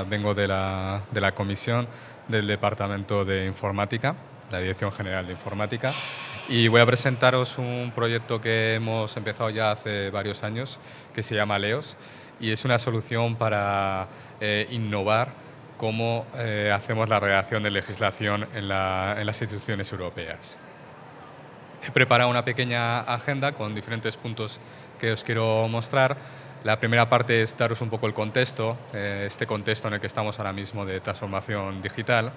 vengo de la Comisión del Departamento de Informática, la Dirección General de Informática, y voy a presentaros un proyecto que hemos empezado ya hace varios años, que se llama LEOS, y es una solución para innovar cómo hacemos la redacción de legislación en las instituciones europeas. He preparado una pequeña agenda con diferentes puntos que os quiero mostrar. La primera parte es daros un poco el contexto, este contexto en el que estamos ahora mismo de transformación digital.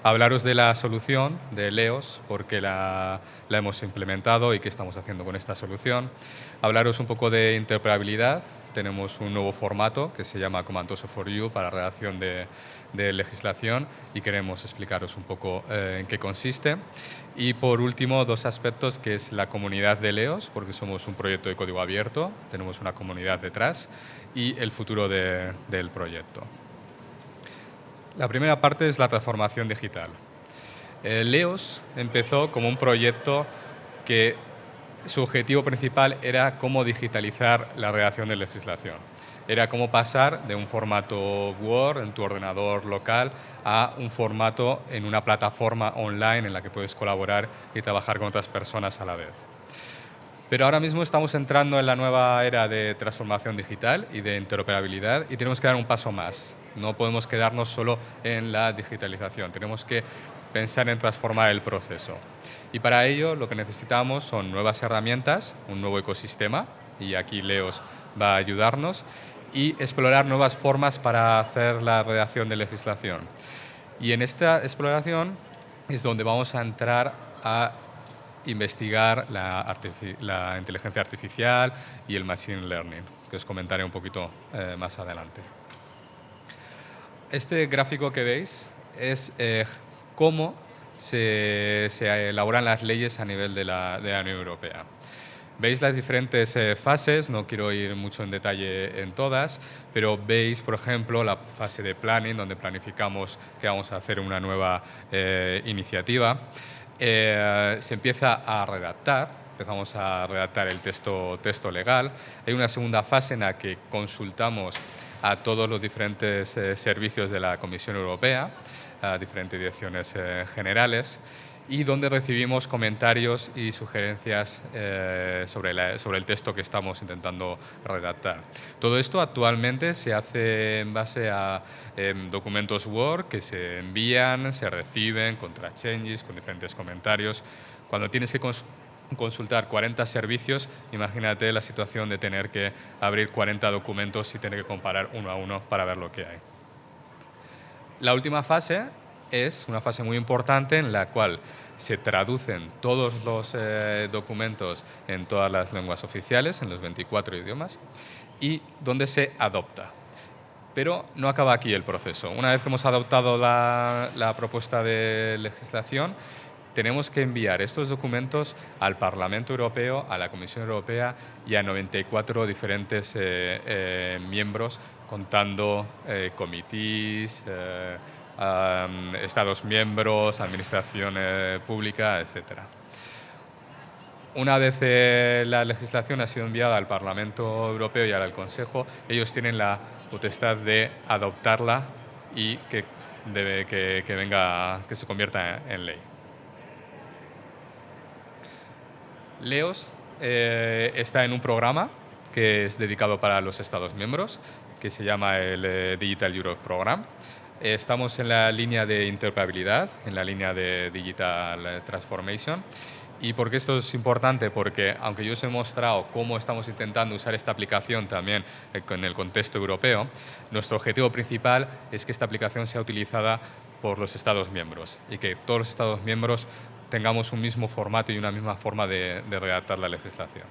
Hablaros de la solución de LEOS, porque la hemos implementado y qué estamos haciendo con esta solución. Hablaros un poco de interoperabilidad. Tenemos un nuevo formato que se llama Comandoso for You para redacción de legislación, y queremos explicaros un poco en qué consiste. Y por último, 2 aspectos, que es la comunidad de LEOS, porque somos un proyecto de código abierto, tenemos una comunidad detrás, y el futuro del proyecto. La primera parte es la transformación digital. LEOS empezó como un proyecto que su objetivo principal era cómo digitalizar la redacción de legislación. Era cómo pasar de un formato Word en tu ordenador local a un formato en una plataforma online en la que puedes colaborar y trabajar con otras personas a la vez. Pero ahora mismo estamos entrando en la nueva era de transformación digital y de interoperabilidad, y tenemos que dar un paso más. No podemos quedarnos solo en la digitalización, tenemos que pensar en transformar el proceso. Y para ello lo que necesitamos son nuevas herramientas, un nuevo ecosistema, y aquí LEOS va a ayudarnos, y explorar nuevas formas para hacer la redacción de legislación. Y en esta exploración es donde vamos a entrar a investigar la inteligencia artificial y el machine learning, que os comentaré un poquito más adelante. Este gráfico que veis es cómo se elaboran las leyes a nivel de la Unión Europea. Veis las diferentes fases, no quiero ir mucho en detalle en todas, pero veis, por ejemplo, la fase de planning, donde planificamos que vamos a hacer una nueva iniciativa. Se empieza a redactar, empezamos a redactar el texto legal. Hay una segunda fase en la que consultamos a todos los diferentes servicios de la Comisión Europea, a diferentes direcciones generales, y donde recibimos comentarios y sugerencias sobre el texto que estamos intentando redactar. Todo esto actualmente se hace en base a documentos Word que se envían, se reciben con track changes, con diferentes comentarios. Cuando tienes que consultar 40 servicios, imagínate la situación de tener que abrir 40 documentos y tener que comparar uno a uno para ver lo que hay. La última fase es una fase muy importante en la cual se traducen todos los documentos en todas las lenguas oficiales, en los 24 idiomas, y donde se adopta. Pero no acaba aquí el proceso. Una vez que hemos adoptado la propuesta de legislación, tenemos que enviar estos documentos al Parlamento Europeo, a la Comisión Europea y a 94 diferentes miembros, contando comités, Estados miembros, administración pública, etc. Una vez la legislación ha sido enviada al Parlamento Europeo y al Consejo, ellos tienen la potestad de adoptarla y que se convierta en ley. LEOS está en un programa que es dedicado para los Estados miembros, que se llama el Digital Europe Program. Estamos en la línea de interoperabilidad, en la línea de Digital Transformation. ¿Y por qué esto es importante? Porque aunque yo os he mostrado cómo estamos intentando usar esta aplicación también en el contexto europeo, nuestro objetivo principal es que esta aplicación sea utilizada por los Estados miembros y que todos los Estados miembros tengamos un mismo formato y una misma forma de redactar la legislación.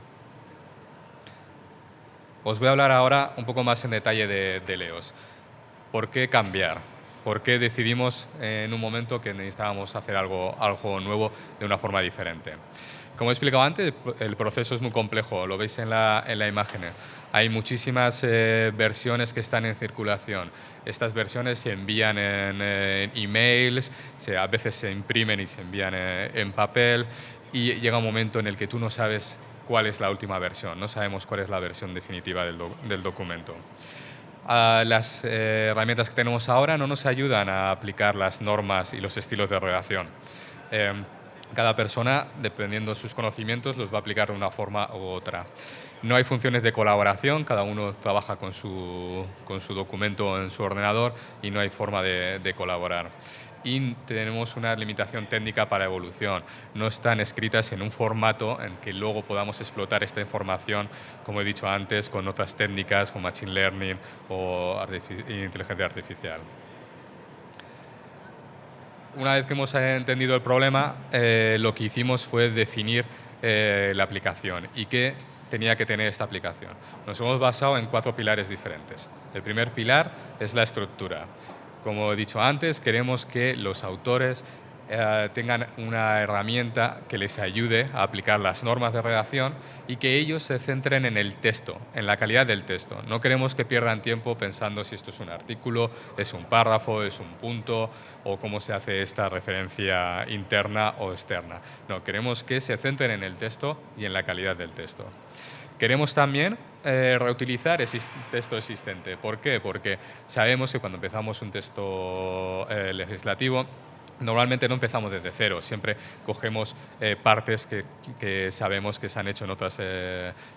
Os voy a hablar ahora un poco más en detalle de LEOS. ¿Por qué cambiar? ¿Por qué decidimos en un momento que necesitábamos hacer algo nuevo de una forma diferente? Como he explicado antes, el proceso es muy complejo, lo veis en la imagen. Hay muchísimas versiones que están en circulación. Estas versiones se envían en emails, a veces se imprimen y se envían en papel, y llega un momento en el que tú no sabes cuál es la última versión, no sabemos cuál es la versión definitiva del documento. Las herramientas que tenemos ahora no nos ayudan a aplicar las normas y los estilos de redacción. Cada persona, dependiendo de sus conocimientos, los va a aplicar de una forma u otra. No hay funciones de colaboración, cada uno trabaja con su documento en su ordenador y no hay forma de colaborar. Y tenemos una limitación técnica para evolución. No están escritas en un formato en que luego podamos explotar esta información, como he dicho antes, con otras técnicas, como Machine Learning o inteligencia artificial. Una vez que hemos entendido el problema, lo que hicimos fue definir la aplicación y qué tenía que tener esta aplicación. Nos hemos basado en 4 pilares diferentes. El primer pilar es la estructura. Como he dicho antes, queremos que los autores tengan una herramienta que les ayude a aplicar las normas de redacción y que ellos se centren en el texto, en la calidad del texto. No queremos que pierdan tiempo pensando si esto es un artículo, es un párrafo, es un punto o cómo se hace esta referencia interna o externa. No, queremos que se centren en el texto y en la calidad del texto. Queremos también reutilizar ese texto existente. ¿Por qué? Porque sabemos que cuando empezamos un texto legislativo, normalmente no empezamos desde cero, siempre cogemos partes que sabemos que se han hecho en otras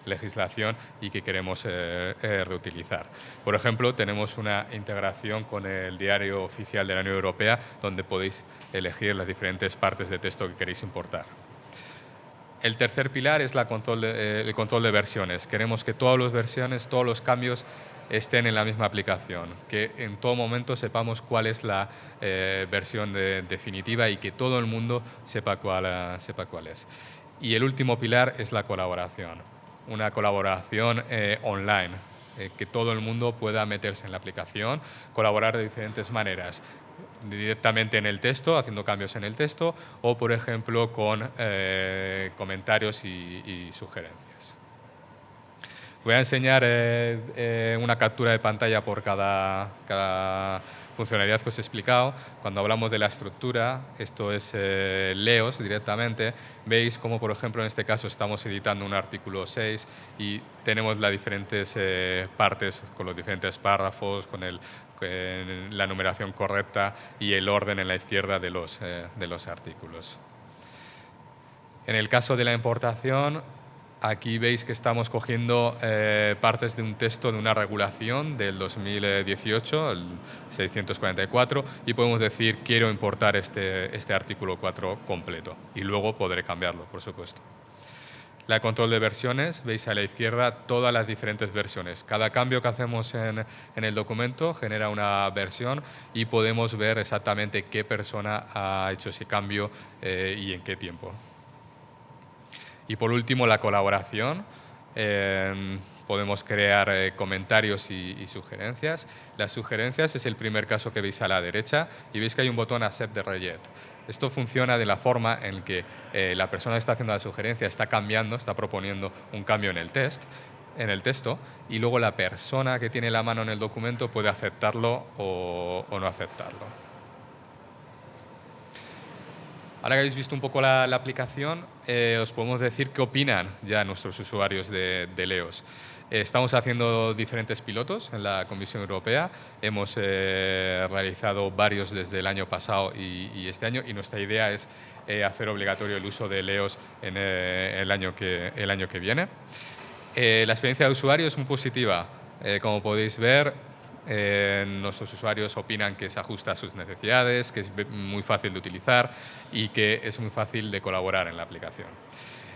legislación y que queremos reutilizar. Por ejemplo, tenemos una integración con el Diario Oficial de la Unión Europea, donde podéis elegir las diferentes partes de texto que queréis importar. El tercer pilar es el control de versiones. Queremos que todas las versiones, todos los cambios estén en la misma aplicación, que en todo momento sepamos cuál es la versión definitiva y que todo el mundo sepa cuál es. Y el último pilar es la colaboración, una colaboración online, que todo el mundo pueda meterse en la aplicación, colaborar de diferentes maneras. directamente en el texto, haciendo cambios en el texto, o por ejemplo con comentarios y sugerencias. Voy a enseñar una captura de pantalla por cada funcionalidad que os he explicado. Cuando hablamos de la estructura, esto es Leos directamente. Veis como, por ejemplo, en este caso estamos editando un artículo 6 y tenemos las diferentes partes con los diferentes párrafos, con la numeración correcta y el orden en la izquierda de los artículos. En el caso de la importación, aquí veis que estamos cogiendo partes de un texto de una regulación del 2018, el 644, y podemos decir quiero importar este artículo 4 completo y luego podré cambiarlo, por supuesto. La control de versiones, veis a la izquierda todas las diferentes versiones. Cada cambio que hacemos en el documento genera una versión y podemos ver exactamente qué persona ha hecho ese cambio y en qué tiempo. Y por último, la colaboración. Podemos crear comentarios y sugerencias. Las sugerencias es el primer caso que veis a la derecha y veis que hay un botón Accept the Reject. Esto funciona de la forma en que la persona que está haciendo la sugerencia está cambiando, está proponiendo un cambio en el texto y luego la persona que tiene la mano en el documento puede aceptarlo o no aceptarlo. Ahora que habéis visto un poco la aplicación, os podemos decir qué opinan ya nuestros usuarios de Leos. Estamos haciendo diferentes pilotos en la Comisión Europea. Hemos realizado varios desde el año pasado y este año, y nuestra idea es hacer obligatorio el uso de Leos en el año que viene. La experiencia de usuario es muy positiva. Como podéis ver, nuestros usuarios opinan que se ajusta a sus necesidades, que es muy fácil de utilizar y que es muy fácil de colaborar en la aplicación.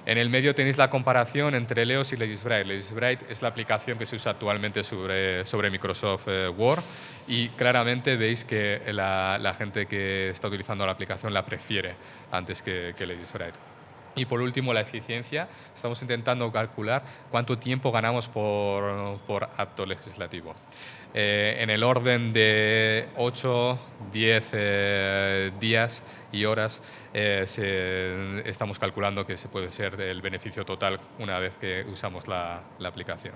En el medio tenéis la comparación entre Leos y LedisBrite. LedisBrite es la aplicación que se usa actualmente sobre Microsoft Word y claramente veis que la gente que está utilizando la aplicación la prefiere antes que LedisBrite. Y por último, la eficiencia. Estamos intentando calcular cuánto tiempo ganamos por acto legislativo. En el orden de 8, 10 días y horas estamos calculando que se puede ser el beneficio total una vez que usamos la aplicación.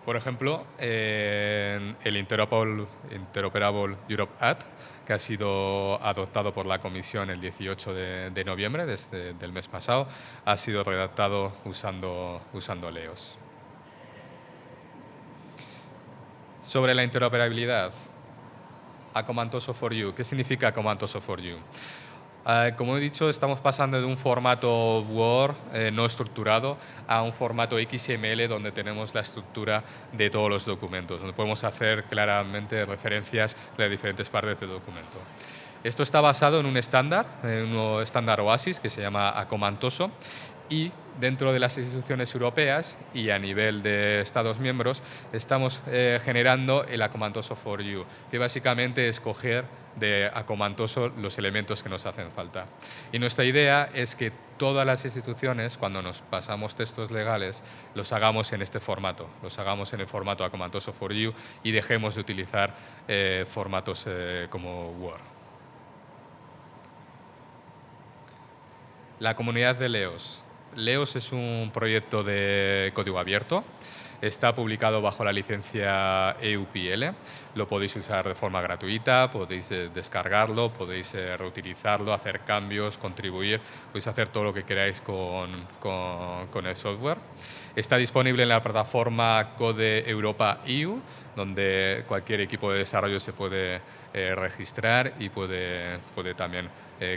Por ejemplo, el Interoperable Europe Act, que ha sido adoptado por la Comisión el 18 de noviembre del mes pasado, ha sido redactado usando Leos. Sobre la interoperabilidad, Acomantoso for You. ¿Qué significa Acomantoso for You? Como he dicho, estamos pasando de un formato Word no estructurado a un formato XML donde tenemos la estructura de todos los documentos, donde podemos hacer claramente referencias de diferentes partes del documento. Esto está basado en un estándar OASIS que se llama Acomantoso, y dentro de las instituciones europeas y a nivel de Estados miembros estamos generando el Acomantoso for You, que básicamente es coger de Acomantoso los elementos que nos hacen falta. Y nuestra idea es que todas las instituciones, cuando nos pasamos textos legales, los hagamos en este formato, los hagamos en el formato Acomantoso for You y dejemos de utilizar formatos como Word. La comunidad de Leos. Leos es un proyecto de código abierto. Está publicado bajo la licencia EUPL. Lo podéis usar de forma gratuita, podéis descargarlo, podéis reutilizarlo, hacer cambios, contribuir. Podéis hacer todo lo que queráis con el software. Está disponible en la plataforma Code Europa EU, donde cualquier equipo de desarrollo se puede registrar y puede también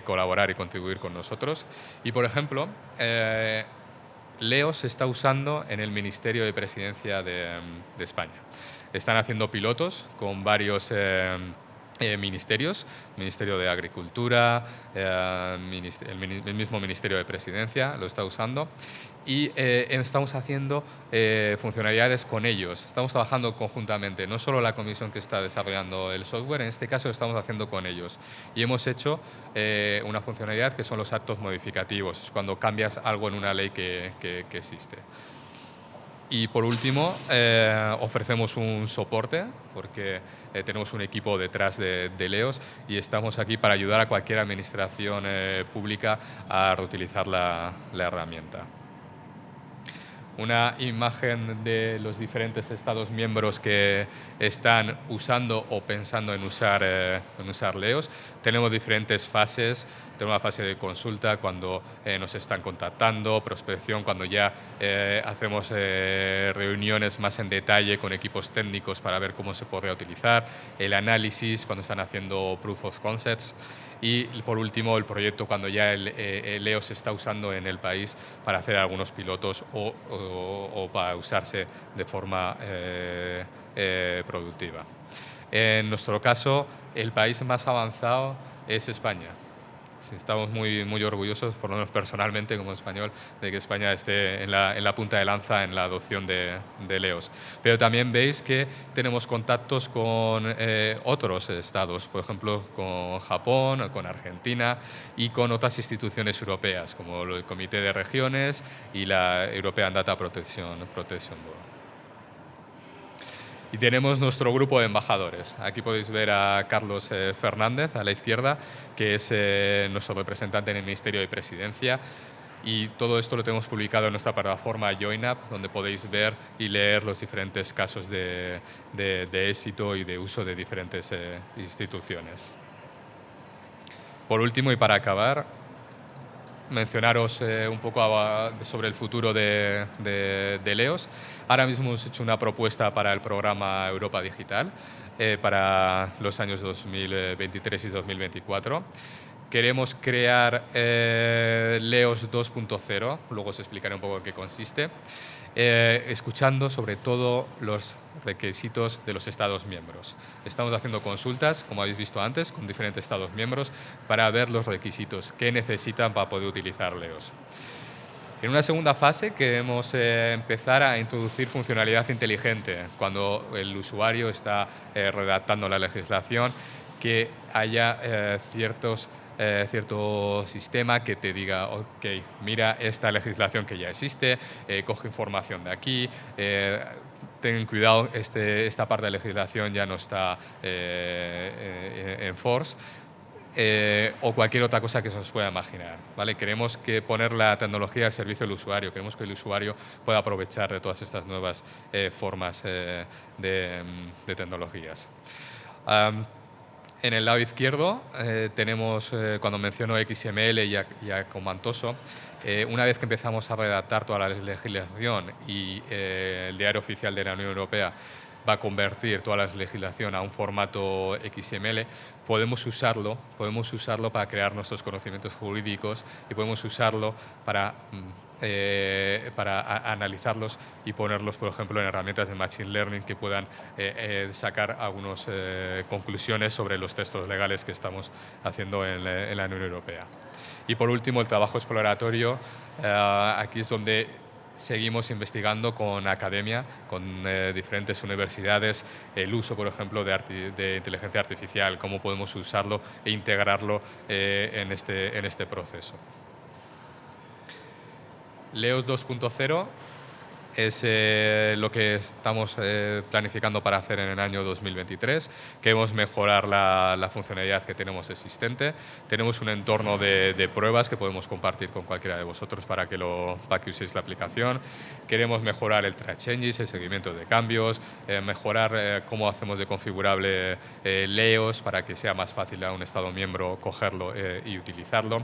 colaborar y contribuir con nosotros. Y, por ejemplo, Leos se está usando en el Ministerio de Presidencia de España. Están haciendo pilotos con varios ministerios, Ministerio de Agricultura, el mismo Ministerio de Presidencia lo está usando, y estamos haciendo funcionalidades con ellos. Estamos trabajando conjuntamente, no solo la comisión que está desarrollando el software, en este caso lo estamos haciendo con ellos. Y hemos hecho una funcionalidad que son los actos modificativos, es cuando cambias algo en una ley que existe. Y por último, ofrecemos un soporte porque tenemos un equipo detrás de Leos y estamos aquí para ayudar a cualquier administración pública a reutilizar la herramienta. Una imagen de los diferentes Estados miembros que están usando o pensando en usar Leos. Tenemos diferentes fases. Tenemos una fase de consulta cuando nos están contactando, prospección cuando ya hacemos reuniones más en detalle con equipos técnicos para ver cómo se podría utilizar, el análisis cuando están haciendo proof of concepts y por último el proyecto cuando ya el Leo se está usando en el país para hacer algunos pilotos o para usarse de forma productiva. En nuestro caso, el país más avanzado es España. Estamos muy orgullosos, por lo menos personalmente como español, de que España esté en la punta de lanza en la adopción de Leos. Pero también veis que tenemos contactos con otros estados, por ejemplo con Japón, con Argentina y con otras instituciones europeas, como el Comité de Regiones y la European Data Protection Board. Y tenemos nuestro grupo de embajadores. Aquí podéis ver a Carlos Fernández, a la izquierda, que es nuestro representante en el Ministerio de Presidencia. Y todo esto lo tenemos publicado en nuestra plataforma JoinUp, donde podéis ver y leer los diferentes casos de éxito y de uso de diferentes instituciones. Por último, y para acabar, mencionaros un poco sobre el futuro de Leos. Ahora mismo hemos hecho una propuesta para el programa Europa Digital para los años 2023 y 2024. Queremos crear Leos 2.0, luego os explicaré un poco en qué consiste, escuchando sobre todo los requisitos de los Estados miembros. Estamos haciendo consultas, como habéis visto antes, con diferentes Estados miembros para ver los requisitos que necesitan para poder utilizar Leos. En una segunda fase queremos empezar a introducir funcionalidad inteligente cuando el usuario está redactando la legislación, que haya cierto sistema que te diga, ok, mira esta legislación que ya existe, coge información de aquí, ten cuidado, esta parte de la legislación ya no está en force. O cualquier otra cosa que se nos pueda imaginar, ¿vale? Queremos poner la tecnología al servicio del usuario, queremos que el usuario pueda aprovechar de todas estas nuevas formas de tecnologías. En el lado izquierdo tenemos, cuando menciono XML y Acomantoso, una vez que empezamos a redactar toda la legislación y el diario oficial de la Unión Europea va a convertir toda la legislación a un formato XML, podemos usarlo para crear nuestros conocimientos jurídicos y podemos usarlo para analizarlos y ponerlos, por ejemplo, en herramientas de Machine Learning que puedan sacar algunas conclusiones sobre los textos legales que estamos haciendo en la Unión Europea. Y por último, el trabajo exploratorio. Aquí es donde seguimos investigando con academia, con diferentes universidades, el uso, por ejemplo, de inteligencia artificial, cómo podemos usarlo e integrarlo en este proceso. Leos 2.0 es lo que estamos planificando para hacer en el año 2023. Queremos mejorar la funcionalidad que tenemos existente. Tenemos un entorno de pruebas que podemos compartir con cualquiera de vosotros para que uséis la aplicación. Queremos mejorar el track changes, el seguimiento de cambios, mejorar cómo hacemos de configurable Leos para que sea más fácil a un Estado miembro cogerlo y utilizarlo.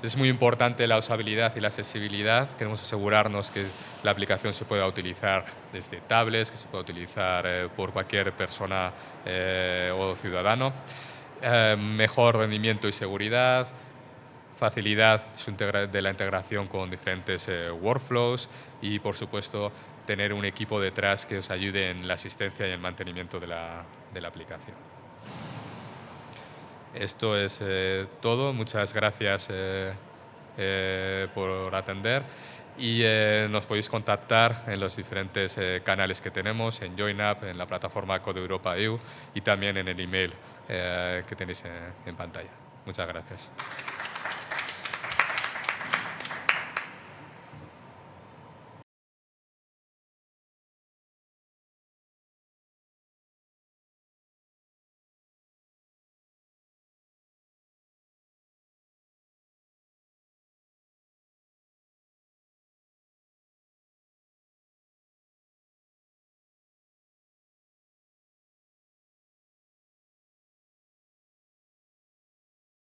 Es muy importante la usabilidad y la accesibilidad. Queremos asegurarnos que la aplicación se pueda utilizar desde tablets, que se pueda utilizar por cualquier persona o ciudadano. Mejor rendimiento y seguridad, facilidad de la integración con diferentes workflows y, por supuesto, tener un equipo detrás que os ayude en la asistencia y el mantenimiento de la aplicación. Esto es todo. Muchas gracias por atender y nos podéis contactar en los diferentes canales que tenemos, en JoinUp, en la plataforma Code Europa EU y también en el email que tenéis en pantalla. Muchas gracias.